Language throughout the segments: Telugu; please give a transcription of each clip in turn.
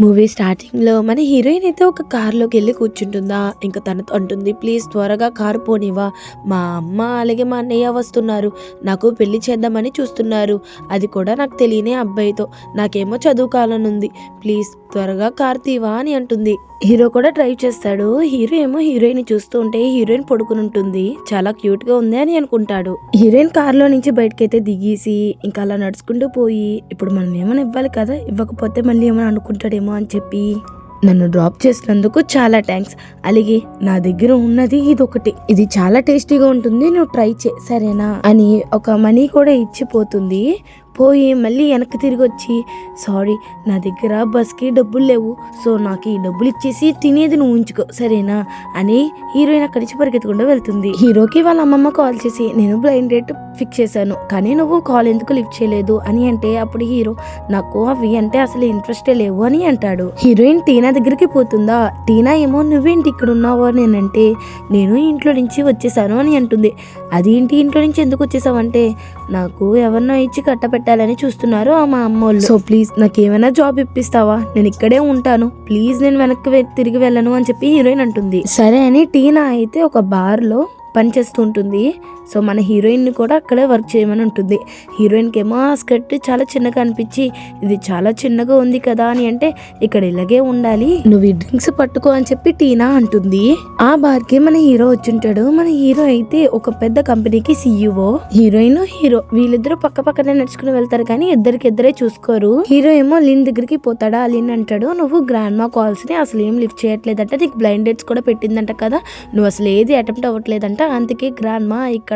మూవీ స్టార్టింగ్లో మన హీరోయిన్ అయితే ఒక కార్లోకి వెళ్ళి కూర్చుంటుందా. ఇంకా తనతో అంటుంది, ప్లీజ్ త్వరగా కారు పోనివా, మా అమ్మ అలాగే మా అన్నయ్య వస్తున్నారు, నాకు పెళ్లి చేద్దామని చూస్తున్నారు, అది కూడా నాకు తెలియని అబ్బాయితో, నాకేమో చదువుకోవాలనుంది, ప్లీజ్ త్వరగా కార్ తీవా అని అంటుంది. హీరో కూడా డ్రైవ్ చేస్తాడు. హీరో ఏమో హీరోయిన్ చూస్తూ ఉంటే హీరోయిన్ పడుకుని ఉంటుంది, చాలా క్యూట్ గా ఉంది అని అనుకుంటాడు. హీరోయిన్ కార్లో నుంచి బయటకైతే దిగేసి ఇంకా అలా నడుచుకుంటూ పోయి, ఇప్పుడు మనం ఏమైనా ఇవ్వాలి కదా, ఇవ్వకపోతే మళ్ళీ ఏమైనా అనుకుంటాడేమో అని చెప్పి, నన్ను డ్రాప్ చేసినందుకు చాలా థ్యాంక్స్, అలాగే నా దగ్గర ఉన్నది ఇదొకటి, ఇది చాలా టేస్టీగా ఉంటుంది, నువ్వు ట్రై చే సరేనా అని ఒక మనీ కూడా ఇచ్చిపోతుంది. పోయి మళ్ళీ వెనక్కి తిరిగి వచ్చి, సారీ నా దగ్గర బస్కి డబ్బులు లేవు, సో నాకు ఈ డబ్బులు ఇచ్చేసి తినేది నువ్వు ఉంచుకో సరేనా అని హీరోయిన్ అక్కడి నుంచి పరిగెత్తుకుంటూ వెళ్తుంది. హీరోకి వాళ్ళ అమ్మమ్మ కాల్ చేసి, నేను బ్లైండ్ డేట్ ఫిక్స్ చేశాను కానీ నువ్వు కాల్ ఎందుకు లిఫ్ట్ చేయలేదు అని అంటే, అప్పుడు హీరో నాకు అవి అంటే అసలు ఇంట్రెస్టే లేవు అని అంటాడు. హీరోయిన్ టీనా దగ్గరికి పోతుందా. టీనా ఏమో నువ్వేంటి ఇక్కడ ఉన్నావు అని అంటే, నేను ఇంట్లో నుంచి వచ్చేసాను అని అంటుంది. అదేంటి ఇంట్లో నుంచి ఎందుకు వచ్చేసావంటే, నాకు ఎవరినో ఇచ్చి కట్టపెట్టాలని చూస్తున్నారు మా అమ్మోళ్ళు, సో ప్లీజ్ నాకు ఏమైనా జాబ్ ఇప్పిస్తావా, నేను ఇక్కడే ఉంటాను, ప్లీజ్ నేను వెనక్కి తిరిగి వెళ్ళను అని చెప్పి హీరోయిన్ అంటుంది. సరే అని టీనా అయితే ఒక బార్లో పనిచేస్తూ ఉంటుంది. సో మన హీరోయిన్ని కూడా అక్కడే వర్క్ చేయమని ఉంటుంది. హీరోయిన్కి ఏమో ఆ స్కర్ట్ చాలా చిన్నగా అనిపించి, ఇది చాలా చిన్నగా ఉంది కదా అని అంటే, ఇక్కడ ఇలాగే ఉండాలి, నువ్వు ఈ డ్రింక్స్ పట్టుకో అని చెప్పి టీనా అంటుంది. ఆ బార్కి మన హీరో వచ్చుంటాడు. మన హీరో అయితే ఒక పెద్ద కంపెనీకి CEO. హీరోయిన్ హీరో వీళ్ళిద్దరూ పక్క పక్కనే నడుచుకుని వెళ్తారు కానీ ఇద్దరే చూసుకోరు. హీరో ఏమో లిన్ దగ్గరికి పోతాడా. లిన్ అంటాడు, నువ్వు గ్రాండ్ మా కాల్స్ ని అసలు ఏం లిఫ్ట్ చేయట్లేదంట, నీకు బ్లైండ్ డేట్స్ కూడా పెట్టిందంట కదా, నువ్వు అసలు ఏది అటెంప్ట్ అవ్వట్లేదంట, అందుకే గ్రాండ్ మా ఇక్కడ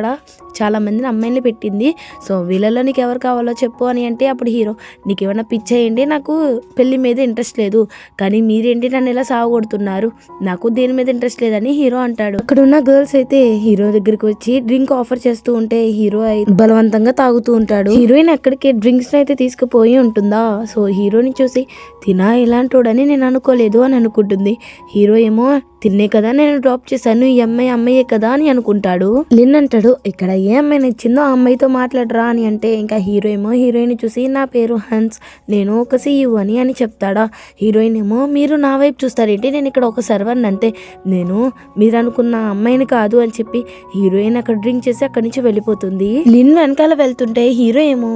చాలా మందిని అమ్మాయిని పెట్టింది, సో వీళ్ళలో నీకు ఎవరు కావాలో చెప్పు అని అంటే, అప్పుడు హీరో నీకేమైనా పిచ్చేయండి, నాకు పెళ్లి మీద ఇంట్రెస్ట్ లేదు, కానీ మీరేంటి నన్ను ఇలా సాగొడుతున్నారు, నాకు దేని మీద ఇంట్రెస్ట్ లేదని హీరో అంటాడు. అక్కడ ఉన్న గర్ల్స్ అయితే హీరో దగ్గరికి వచ్చి డ్రింక్ ఆఫర్ చేస్తూ ఉంటే హీరో బలవంతంగా తాగుతూ ఉంటాడు. హీరోయిన్ అక్కడికి డ్రింక్స్ అయితే తీసుకుపోయి ఉంటుందా. సో హీరోని చూసి, తినా ఇలాంటోడని నేను అనుకోలేదు అని అనుకుంటుంది. హీరో ఏమో, తిన్నే కదా నేను డ్రాప్ చేశాను, ఈ అమ్మాయే కదా అని అనుకుంటాడు. లిన్ అంటాడు, ఇక్కడ ఏ అమ్మాయి నచ్చిందో ఆ అమ్మాయితో మాట్లాడరా అని అంటే, ఇంకా హీరో ఏమో హీరోయిన్ చూసి, నా పేరు హన్స్, నేను ఒక CEO అని చెప్తాడా. హీరోయిన్ ఏమో, మీరు నా వైపు చూస్తారేంటి, నేను ఇక్కడ ఒక సర్వర్ని అంతే, నేను మీరు అనుకున్న అమ్మాయిని కాదు అని చెప్పి హీరోయిన్ అక్కడ డ్రింక్ చేసి అక్కడి నుంచి వెళ్ళిపోతుంది. లిన్ వెనకాల వెళ్తుంటే హీరో ఏమో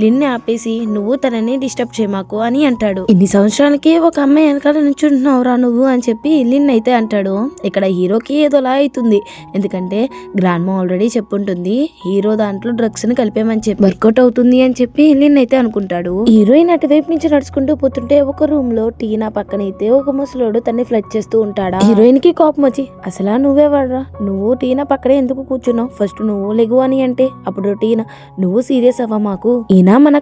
లిన్ ఆపేసి, నువ్వు తనని డిస్టర్బ్ చేయమాకు అని అంటాడు. ఇన్ని సంవత్సరాలకి ఒక అమ్మాయి వెనకాల నుంచుంటున్నావురా నువ్వు అని చెప్పి లిన్ అయితే అంటాడు. ఇక్కడ హీరోకి ఏదోలా అవుతుంది, ఎందుకంటే గ్రాండ్ మా ఆల్రెడీ చెప్పుంటుంది హీరో దాంట్లో డ్రగ్స్ ని కలిపేమని చెప్పి, వర్కౌట్ అవుతుంది అని చెప్పి లిన్ అయితే అనుకుంటాడు. హీరోయిన్ అటువైపు నుంచి నడుచుకుంటూ పోతుంటే ఒక రూమ్ లో టీనా పక్కన అయితే ఒక ముసలోడు తన్ని ఫ్లడ్ చేస్తూ ఉంటాడా. హీరోయిన్ కి కోపం వచ్చి, అసలు నువ్వే వాడరా, నువ్వు టీనా పక్కనే ఎందుకు కూర్చున్నావు, ఫస్ట్ నువ్వు లెగు అని అంటే, అప్పుడు టీనా, నువ్వు సీరియస్ అవ్వ, మాకు ఈయన మన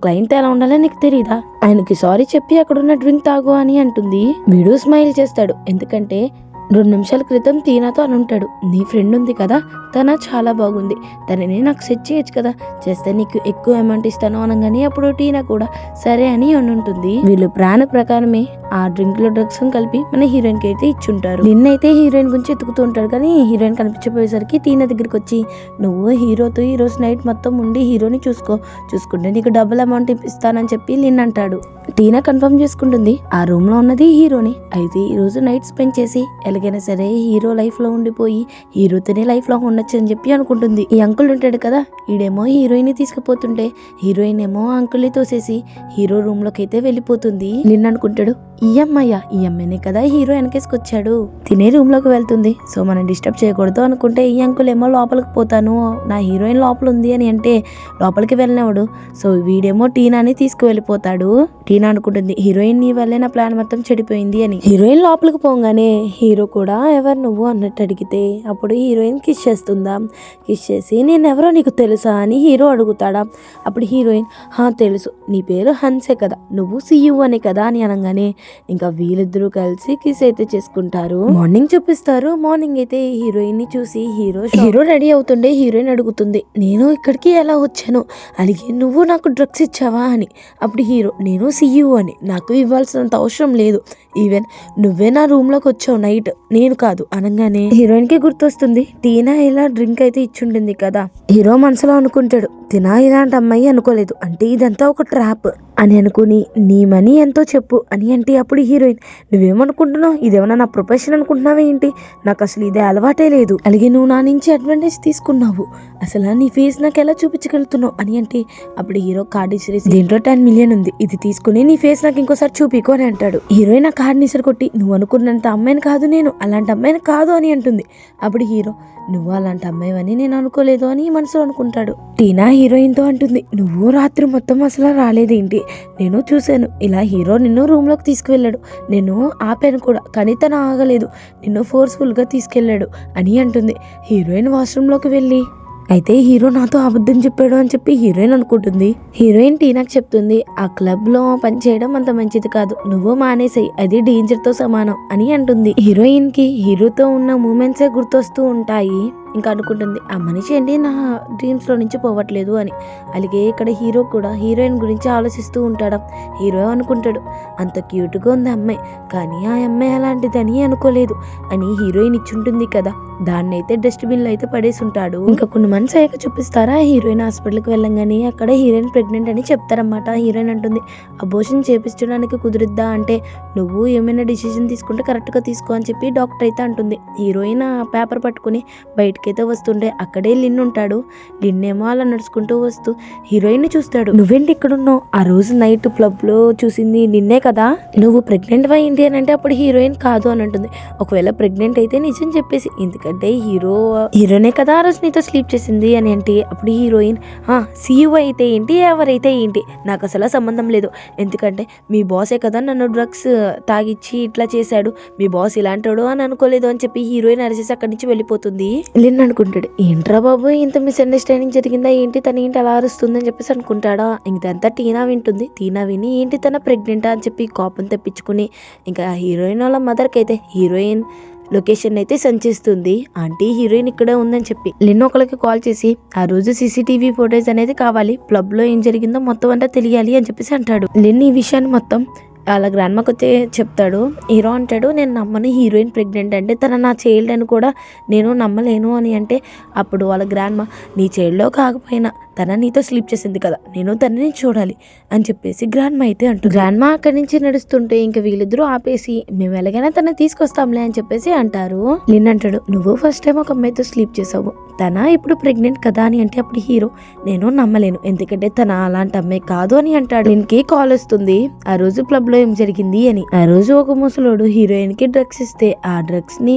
క్లయింట్ ఎలా ఉండాలని నీకు తెలీదా, ఆయనకి సారీ చెప్పి అక్కడున్న డ్రింక్ తాగు అని అంటుంది. వీడు స్మైల్ చేస్తాడు, ఎందుకంటే 2 నిమిషాల క్రితం టీనాతో అని ఉంటాడు, నీ ఫ్రెండ్ ఉంది కదా తన చాలా బాగుంది, తనని నాకు సెట్ చేయొచ్చు కదా, చేస్తే నీకు ఎక్కువ అమౌంట్ ఇస్తాను అనగానే అప్పుడు టీనా కూడా సరే అని ఉంటుంది. వీళ్ళు ప్లాన్ ప్రకారమే ఆ డ్రింక్ లో డ్రగ్స్ కలిపి మన హీరోయిన్ కి అయితే ఇచ్చుంటారు. నిన్నైతే హీరోయిన్ గురించి ఎత్తుకుతూ ఉంటాడు కానీ హీరోయిన్ కనిపించపోయేసరికి టీనా దగ్గరికి వచ్చి, నువ్వు హీరోతో ఈ రోజు నైట్ మొత్తం ఉండి హీరోని చూసుకుంటే నీకు డబుల్ అమౌంట్ ఇస్తానని చెప్పి లిన్ అంటాడు. టీనా కన్ఫర్మ్ చేసుకుంటుంది ఆ రూమ్ లో ఉన్నది హీరోని, అయితే ఈ రోజు నైట్ స్పెండ్ చేసి ఎలాగైనా సరే హీరో లైఫ్ లో ఉండిపోయి హీరోతోనే లైఫ్ లో ఉండొచ్చు అని చెప్పి అనుకుంటుంది. ఈ అంకుల్ ఉంటాడు కదా, ఈడేమో హీరోయిన్ తీసుకుపోతుంటే హీరోయిన్ ఏమో అంకుల్ని తోసేసి హీరో రూమ్ లోకి అయితే వెళ్ళిపోతుంది. లిన్ అనుకుంటాడు, ఈ అమ్మాయినే కదా హీరో వెనకేసుకొచ్చాడు, తినే రూమ్ లోకి వెళ్తుంది, సో మనం డిస్టర్బ్ చేయకూడదు అనుకుంటే ఈ అంకుల్ ఏమో లోపలికి పోతాను, నా హీరోయిన్ లోపల ఉంది అని అంటే లోపలికి వెళ్ళినవాడు. సో వీడేమో టీనాని తీసుకువెళ్ళిపోతాడు. టీనా అనుకుంటుంది, హీరోయిన్ నీ వల్లే నా ప్లాన్ మొత్తం చెడిపోయింది అని. హీరోయిన్ లోపలికి పోగానే హీరో కూడా ఎవరు నువ్వు అన్నట్టు అడిగితే, అప్పుడు హీరోయిన్ కిస్ చేస్తుందా. కిస్ చేసి, నేనెవరో నీకు తెలుసా అని హీరో అడుగుతాడా. అప్పుడు హీరోయిన్, తెలుసు, నీ పేరు హన్సే కదా, నువ్వు CEO అనే కదా అని అనగానే ఇంకా వీళ్ళిద్దరూ కలిసి కిస్ అయితే చేసుకుంటారు. మార్నింగ్ చూపిస్తారు. మార్నింగ్ అయితే హీరోయిన్ ని చూసి హీరో రెడీ అవుతుండే హీరోయిన్ అడుగుతుంది, నేను ఇక్కడికి ఎలా వచ్చాను, అలాగే నువ్వు నాకు డ్రగ్స్ ఇచ్చావా అని. అప్పుడు హీరో, నేను CEO అని, నాకు ఇవ్వాల్సినంత అవసరం లేదు, ఈవెన్ నువ్వే నా రూమ్ లోకి వచ్చావు నైట్, నేను కాదు అనగానే హీరోయిన్ కి గుర్తొస్తుంది టీనా ఇలా డ్రింక్ అయితే ఇచ్చుంటుంది కదా. హీరో మనసులో అనుకుంటాడు, తినా ఇలాంటి అమ్మాయి అనుకోలేదు, అంటే ఇదంతా ఒక ట్రాప్ అని అనుకుని నీ మనీ ఎంతో చెప్పు అని అంటే అప్పుడు హీరోయిన్ నువ్వేమనుకుంటున్నావు, ఇదేమన్నా నా ప్రొఫెషన్ అనుకుంటున్నావా ఏంటి, నాకు అసలు ఇదే అలవాటే లేదు, అలాగే నువ్వు నా నుంచి అడ్వాంటేజ్ తీసుకున్నావు, అసలు నీ ఫేస్ నాకు ఎలా చూపించగలుగుతున్నావు అని అంటే అప్పుడు హీరో కార్డు ఇసిరేసి దీంట్లో 10 మిలియన్ ఉంది, ఇది తీసుకుని నీ ఫేస్ నాకు ఇంకోసారి చూపికో అని అంటాడు. హీరోయిన్ ఆ కార్డుని ఇసురు కొట్టి నువ్వు అనుకున్నంత అమ్మాయిని కాదు నేను, అలాంటి అమ్మాయిని కాదు అని అంటుంది. అప్పుడు హీరో నువ్వు అలాంటి అమ్మాయివని నేను అనుకోలేదు అని మనసులో అనుకుంటాడు. టీనా హీరోయిన్ తో అంటుంది నువ్వు రాత్రి మొత్తం అసలు రాలేదేంటి, నేను చూశాను, ఇలా హీరో నిన్ను రూమ్ లోకి తీసుకువెళ్ళాడు, నేను ఆపాను కూడా కానీ తను ఆగలేదు, నిన్ను ఫోర్స్ఫుల్ గా తీసుకెళ్లాడు అని అంటుంది. హీరోయిన్ వాష్రూమ్ లోకి వెళ్ళి అయితే హీరో నాతో అబద్ధం చెప్పాడు అని చెప్పి హీరోయిన్ అనుకుంటుంది. హీరోయిన్ టీనాకు చెప్తుంది ఆ క్లబ్ లో పని చేయడం అంత మంచిది కాదు, నువ్వు మానేసాయి, అది డేంజర్ తో సమానం అని అంటుంది. హీరోయిన్ కి హీరోతో ఉన్న మూమెంట్సే గుర్తొస్తూ ఉంటాయి. ఇంకా అనుకుంటుంది ఆ మనిషి ఏంటి నా డ్రీమ్స్ లో నుంచి పోవట్లేదు అని. అలాగే ఇక్కడ హీరో కూడా హీరోయిన్ గురించి ఆలోచిస్తూ ఉంటాడు. హీరో అనుకుంటాడు అంత క్యూట్ గా ఉంది అమ్మాయి, కానీ ఆ అమ్మాయి అలాంటిదని అనుకోలేదు అని హీరోయిన్ ఇచ్చుంటుంది కదా, దాన్ని అయితే డస్ట్బిన్ లో అయితే పడేసి ఉంటాడు. ఇంకా కొన్ని మంత్స్ అయ్యాక చూపిస్తారా హీరోయిన్ హాస్పిటల్కి వెళ్ళంగానే అక్కడ హీరోయిన్ ప్రెగ్నెంట్ అని చెప్తారన్నమాట. హీరోయిన్ అంటుంది అబోర్షన్ చేపించడానికి కుదురుద్దా అంటే నువ్వు ఏమైనా డిసిజన్ తీసుకుంటే కరెక్ట్ గా తీసుకో అని చెప్పి డాక్టర్ అయితే అంటుంది. హీరోయిన్ ఆ పేపర్ పట్టుకుని బయటకైతే వస్తుంటే అక్కడే లిన్ ఉంటాడు. లిన్ ఏమో అలా నడుచుకుంటూ వస్తూ హీరోయిన్ చూస్తాడు. నువ్వేంటి ఇక్కడ ఉన్నావు, ఆ రోజు నైట్ క్లబ్ లో చూసింది నిన్నే కదా, నువ్వు ప్రెగ్నెంట్ ఏంటి అని అంటే అప్పుడు హీరోయిన్ కాదు అని అంటుంది. ఒకవేళ ప్రెగ్నెంట్ అయితే నిజం చెప్పేసి, ఎందుకంటే హీరోనే కదా ఆ రోజు నీతో స్లీప్ చేసింది అని అంటే అప్పుడు హీరోయిన్ సీఈఓ అయితే ఏంటి ఎవరైతే ఏంటి నాకు అసలు సంబంధం లేదు, ఎందుకంటే మీ బాసే కదా నన్ను డ్రగ్స్ తాగిచ్చి ఇట్లా చేశాడు, మీ బాస్ ఇలాంటాడు అని అనుకోలేదు అని చెప్పి హీరోయిన్ అరిచేసి అక్కడి నుంచి వెళ్ళిపోతుంది. లిన్ అనుకుంటాడు ఏంట్రా బాబు ఇంత మిస్అండర్స్టాండింగ్ జరిగిందా ఏంటి, తన ఏంటి అలా అరుస్తుంది అని చెప్పేసి అనుకుంటాడా. ఇదంతా టీనా వింటుంది. టీనా విని ఏంటి తన ప్రెగ్నెంటా అని చెప్పి కోపం తెప్పించుకుని ఇంకా హీరోయిన్ వాళ్ళ మదర్కి అయితే హీరోయిన్ లొకేషన్ అయితే సెండ్ చేస్తుంది. ఆంటీ హీరోయిన్ ఇక్కడే ఉందని చెప్పి లిన్ ఒకరికి కాల్ చేసి ఆ రోజు సీసీటీవీ ఫోటేజ్ అనేది కావాలి, క్లబ్ లో ఏం జరిగిందో మొత్తం అంతా తెలియాలి అని చెప్పేసి అంటాడు. లిన్ ఈ విషయాన్ని మొత్తం వాళ్ళ గ్రాండ్ మాకు వచ్చి చెప్తాడు. హీరో అంటాడు నేను నమ్మను, హీరోయిన్ ప్రెగ్నెంట్ అంటే తన నా చైల్డ్ అని కూడా నేను నమ్మలేను అని అంటే అప్పుడు వాళ్ళ గ్రాండ్ మా నీ చైల్డ్లో కాకపోయినా తన నీతో స్లీప్ చేసింది కదా, నేను తనని చూడాలి అని చెప్పేసి గ్రాండ్ మా అయితే అంటూ గ్రాండ్ మా అక్కడి నుంచి నడుస్తుంటే ఇంకా వీళ్ళిద్దరూ ఆపేసి మేము ఎలాగైనా తనని తీసుకొస్తాంలే అని చెప్పేసి అంటారు. లిన్ అంటాడు నువ్వు ఫస్ట్ టైం ఒక అమ్మాయితో స్లీప్ చేసావు, తన ఇప్పుడు ప్రెగ్నెంట్ కదా అని అంటే అప్పుడు హీరో నేను నమ్మలేను, ఎందుకంటే తన అలాంటి అమ్మాయి కాదు అని అంటాడు. లిన్కి కాల్ వస్తుంది ఆ రోజు క్లబ్ లో ఏం జరిగింది అని. ఆ రోజు ఒక ముసలోడు హీరోయిన్ కి డ్రగ్స్ ఇస్తే ఆ డ్రగ్స్ ని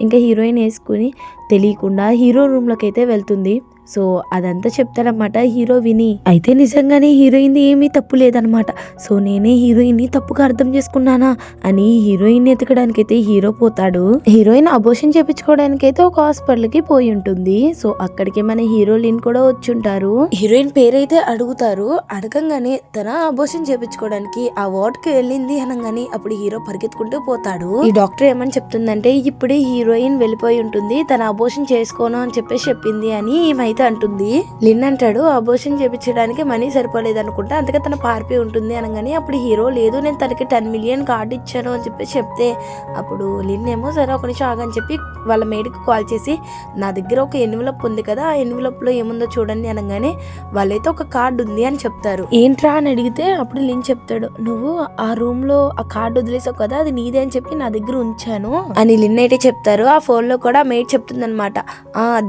ఇంకా హీరోయిన్ వేసుకుని తెలియకుండా హీరో రూమ్ లోకి అయితే వెళ్తుంది. సో అదంతా చెప్తారన్నమాట హీరో విని. అయితే నిజంగానే హీరోయిన్ ఏమీ తప్పు లేదనమాట. సో నేనే హీరోయిన్ ని తప్పుగా అర్థం చేసుకున్నానా అని హీరోయిన్ ఎతకడానికి అయితే హీరో పోతాడు. హీరోయిన్ అబోర్షన్ చేపించుకోవడానికి అయితే ఒక హాస్పిటల్ కి పోయి ఉంటుంది. సో అక్కడికి మన హీరోయిన్ కూడా వచ్చి ఉంటారు. హీరోయిన్ పేరైతే అడుగుతారు. అడగంగానే తన అబోర్షన్ చేపించుకోవడానికి ఆ వార్డ్ కి వెళ్ళింది అనగానే అప్పుడు హీరో పరిగెత్తుకుంటూ పోతాడు. ఈ డాక్టర్ ఏమని చెప్తుందంటే ఇప్పుడే హీరోయిన్ వెళ్ళిపోయి ఉంటుంది, తన అబోర్షన్ చేసుకోను అని చెప్పేసి చెప్పింది అని అయితే అంటుంది. లిన్ అంటాడు అబోర్షన్ చేపించడానికి మనీ సరిపోలేదు అనుకుంటా, అందుకే తన పారిపోయి ఉంటుంది అనగానే అప్పుడు హీరో లేదు నేను తనకి 10 మిలియన్ కార్డు ఇచ్చాను అని చెప్పి చెప్తే అప్పుడు లిన్ ఏమో సరే ఒక నిమిషం ఆగని చెప్పి వాళ్ళ మేడ్కి కాల్ చేసి నా దగ్గర ఒక ఎన్వలప్ ఉంది కదా, ఆ ఎన్వలప్ లో ఏముందో చూడండి అనగానే వాళ్ళైతే ఒక కార్డు ఉంది అని చెప్తారు. ఏంట్రా అని అడిగితే అప్పుడు లిన్ చెప్తాడు నువ్వు ఆ రూమ్ లో ఆ కార్డు వదిలేసావు కదా, అది నీదే అని చెప్పి నా దగ్గర ఉంచాను అని లిన్ అయితే చెప్తారు. ఆ ఫోన్ లో కూడా మేడ్ చెప్తుంది అనమాట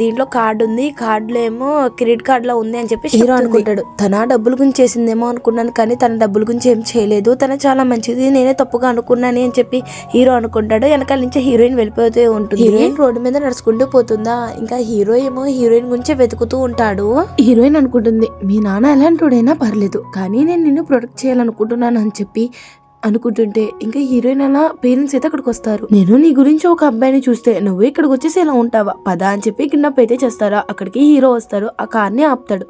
దీంట్లో కార్డు ఉంది, కార్డు ఏమో క్రెడిట్ కార్డ్ లో ఉంది అని చెప్పి హీరో అనుకుంటాడు. తన డబ్బుల గురించి చేసిందేమో అనుకున్నాను కానీ తన డబ్బుల గురించి ఏం చేయలేదు, తన చాలా మంచిది, నేనే తప్పుగా అనుకున్నాను అని చెప్పి హీరో అనుకుంటాడు. వెనకాల నుంచి హీరోయిన్ వెళ్ళిపోతూ ఉంటుంది. హీరోయిన్ రోడ్డు మీద నడుచుకుంటూ పోతుందా, ఇంకా హీరో ఏమో హీరోయిన్ గురించి వెతుకుతూ ఉంటాడు. హీరోయిన్ అనుకుంటుంది మీ నాన్న ఎలాంటివాడైనా పర్లేదు కానీ నేను నిన్ను ప్రొటెక్ట్ చేయాలనుకుంటున్నాను అని చెప్పి అనుకుంటుంటే ఇంకా హీరోయిన్ అలా పేరెంట్స్ అయితే అక్కడికి వస్తారు. నేను నీ గురించి ఒక అబ్బాయిని చూస్తే నువ్వు ఇక్కడికి వచ్చేసి ఇలా ఉంటావా పదా అని చెప్పి కిడ్నాప్ అయితే చేస్తారా. అక్కడికి హీరో వస్తారు, ఆ కార్ని ఆపుతాడు.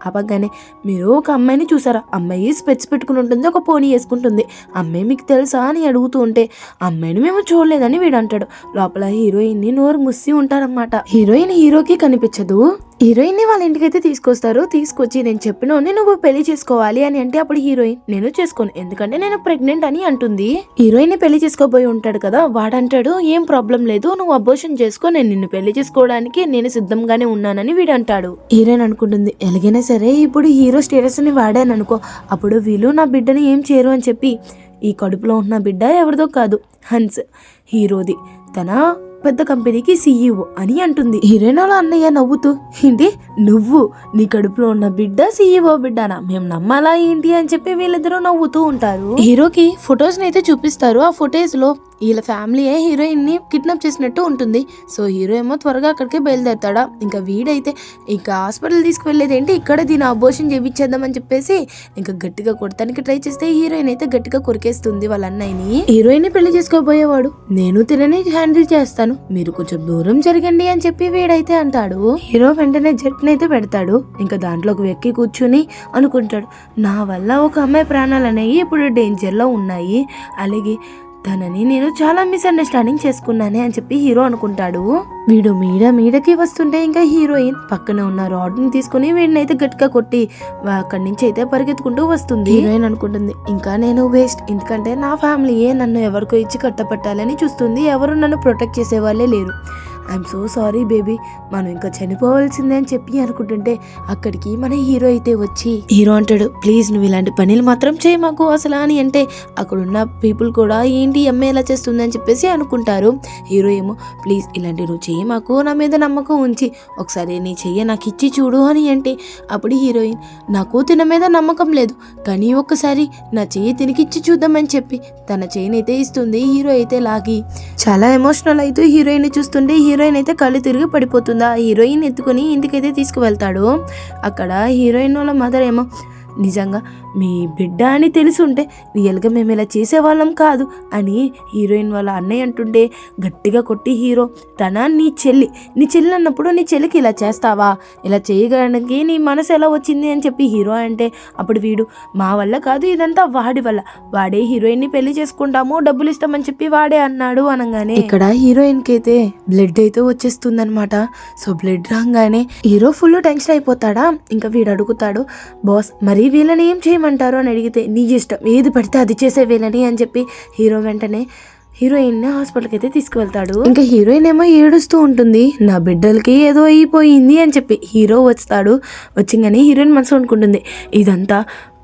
ఆపగానే మీరు ఒక అమ్మాయిని చూసారా, అమ్మాయి స్పెట్స్ పెట్టుకుని ఉంటుంది, ఒక పోనీ వేసుకుంటుంది, అమ్మాయి మీకు తెలుసా అని అడుగుతూ ఉంటే అమ్మాయిని మేము చూడలేదని వీడు అంటాడు. లోపల హీరోయిన్ ని నోరు ముసి ఉంటారన్నమాట. హీరోయిన్ హీరోకి కనిపించదు. హీరోయిన్ ని వాళ్ళ ఇంటికైతే తీసుకొస్తారు. తీసుకొచ్చి నేను చెప్పినోని నువ్వు పెళ్లి చేసుకోవాలి అని అంటే అప్పుడు హీరోయిన్ నేను చేసుకోను ఎందుకంటే నేను ప్రెగ్నెంట్ అని అంటుంది. హీరోయిన్ ని పెళ్లి చేసుకోబోయి ఉంటాడు కదా, వాడంటాడు ఏం ప్రాబ్లం లేదు నువ్వు అబోర్షన్ చేసుకో, నేను నిన్ను పెళ్లి చేసుకోవడానికి నేను సిద్ధంగానే ఉన్నానని వీడు అంటాడు. హీరోయిన్ అనుకుంటుంది ఎలాగైనా సరే ఇప్పుడు హీరో స్టేటస్ ని వాడాను అనుకో, అప్పుడు వీళ్ళు నా బిడ్డని ఏం చేయరు అని చెప్పి ఈ కడుపులో ఉన్న బిడ్డ ఎవరిదో కాదు హన్స్ హీరోది, తన పెద్ద కంపెనీకి సీఈఓ అని అంటుంది. హీరోయిన్ వాళ్ళ అన్నయ్య నవ్వుతూ ఏంటి నువ్వు నీ కడుపులో ఉన్న బిడ్డ సీఈఓ బిడ్డనా, మేము నమ్మాలా ఏంటి అని చెప్పి వీళ్ళిద్దరూ నవ్వుతూ ఉంటారు. హీరోకి ఫొటోస్ అయితే చూపిస్తారు. ఆ ఫొటోస్ లో వీళ్ళ ఫ్యామిలీయే హీరోయిన్ ని కిడ్నాప్ చేసినట్టు ఉంటుంది. సో హీరో ఏమో త్వరగా అక్కడికి బయలుదేరతాడా, ఇంకా వీడైతే ఇంకా హాస్పిటల్ తీసుకువెళ్ళేది ఏంటి ఇక్కడ దీని అబోర్షన్ చేయించేద్దామని చెప్పేసి ఇంకా గట్టిగా కొడతానికి ట్రై చేస్తే హీరోయిన్ అయితే గట్టిగా కొరికేస్తుంది వాళ్ళ అన్నయ్యని. హీరోయిన్ ని పెళ్లి చేసుకోబోయేవాడు నేను తినని హ్యాండిల్ చేస్తాను, మీరు కొంచెం దూరం జరగండి అని చెప్పి వీడైతే అంటాడు. హీరో వెంటనే జెట్ అయితే పెడతాడు. ఇంకా దాంట్లోకి వెక్కి కూర్చుని అనుకుంటాడు నా వల్ల ఒక అమ్మాయి ప్రాణాలు అనేవి ఇప్పుడు డేంజర్ లో ఉన్నాయి, అలాగే తనని నేను చాలా మిస్అండర్స్టాండింగ్ చేసుకున్నానే అని చెప్పి హీరో అనుకుంటాడు. వీడు మీడకి వస్తుంటే ఇంకా హీరోయిన్ పక్కన ఉన్న రాడ్ ని తీసుకుని వీడిని అయితే గట్టిగా కొట్టి అక్కడి నుంచి అయితే పరిగెత్తుకుంటూ వస్తుంది. హీరోయిన్ అనుకుంటుంది ఇంకా నేను వేస్ట్, ఎందుకంటే నా ఫ్యామిలీయే నన్ను ఎవరికో ఇచ్చి కట్టపట్టాలని చూస్తుంది, ఎవరు నన్ను ప్రొటెక్ట్ చేసే వాళ్ళే లేరు, ఐఎమ్ సో సారీ బేబీ, మనం ఇంకా చనిపోవాల్సిందే అని చెప్పి అనుకుంటుంటే అక్కడికి మన హీరో అయితే వచ్చి హీరో అంటాడు ప్లీజ్ నువ్వు ఇలాంటి పనులు మాత్రం చేయి మాకు అసలు అని అంటే అక్కడున్న పీపుల్ కూడా ఏంటి అమ్మాయి ఎలా చేస్తుంది అని చెప్పేసి అనుకుంటారు. హీరో ఏమో ప్లీజ్ ఇలాంటి నువ్వు చెయ్యి మాకు, నా మీద నమ్మకం ఉంచి ఒకసారి నీ చెయ్యి నాకు ఇచ్చి చూడు అని అంటే అప్పుడు హీరోయిన్ నాకు తిన మీద నమ్మకం లేదు కానీ ఒక్కసారి నా చెయ్యి తినికిచ్చి చూద్దామని చెప్పి తన చెయ్యిని అయితే ఇస్తుంది. హీరో అయితే లాగి చాలా ఎమోషనల్ అయితే హీరోయిన్ చూస్తుంటే హీరోయిన్ అయితే కళ్ళు తిరిగి పడిపోతుందా. హీరోయిన్ ఎత్తుకుని ఇంటికైతే తీసుకువెళ్తాడు. అక్కడ హీరోయిన్ వాళ్ళ మదర్ ఏమో నిజంగా మీ బిడ్డ అని తెలుసుంటే రియల్గా మేము ఇలా చేసేవాళ్ళం కాదు అని హీరోయిన్ వాళ్ళ అన్నయ్య అంటుంటే గట్టిగా కొట్టి హీరో నీ చెల్లి అన్నప్పుడు నీ చెల్లికి ఇలా చేస్తావా, ఇలా చేయడానికి నీ మనసు ఎలా వచ్చింది అని చెప్పి హీరో అంటే అప్పుడు వీడు మా వల్ల కాదు ఇదంతా వాడి వల్ల, వాడే హీరోయిన్ని పెళ్లి చేసుకుంటాము డబ్బులు ఇస్తామని చెప్పి వాడే అన్నాడు అనగానే ఇక్కడ హీరోయిన్కి అయితే బ్లడ్ అయితే వచ్చేస్తుందనమాట. సో బ్లడ్ రాగానే హీరో ఫుల్ టెన్షన్ అయిపోతాడా. ఇంకా వీడు అడుగుతాడు బాస్ మరి వీళ్ళని ఏం చేయమంటారు అని అడిగితే నీ ఇష్టం ఏది పడితే అది చేసే వీళ్ళని అని చెప్పి హీరో వెంటనే హీరోయిన్ ని హాస్పిటల్కి అయితే తీసుకువెళ్తాడు. ఇంకా హీరోయిన్ ఏమో ఏడుస్తూ ఉంటుంది నా బిడ్డలకి ఏదో అయిపోయింది అని చెప్పి. హీరో వస్తాడు, వచ్చిందని హీరోయిన్ మనసు అనుకుంటుంది ఇదంతా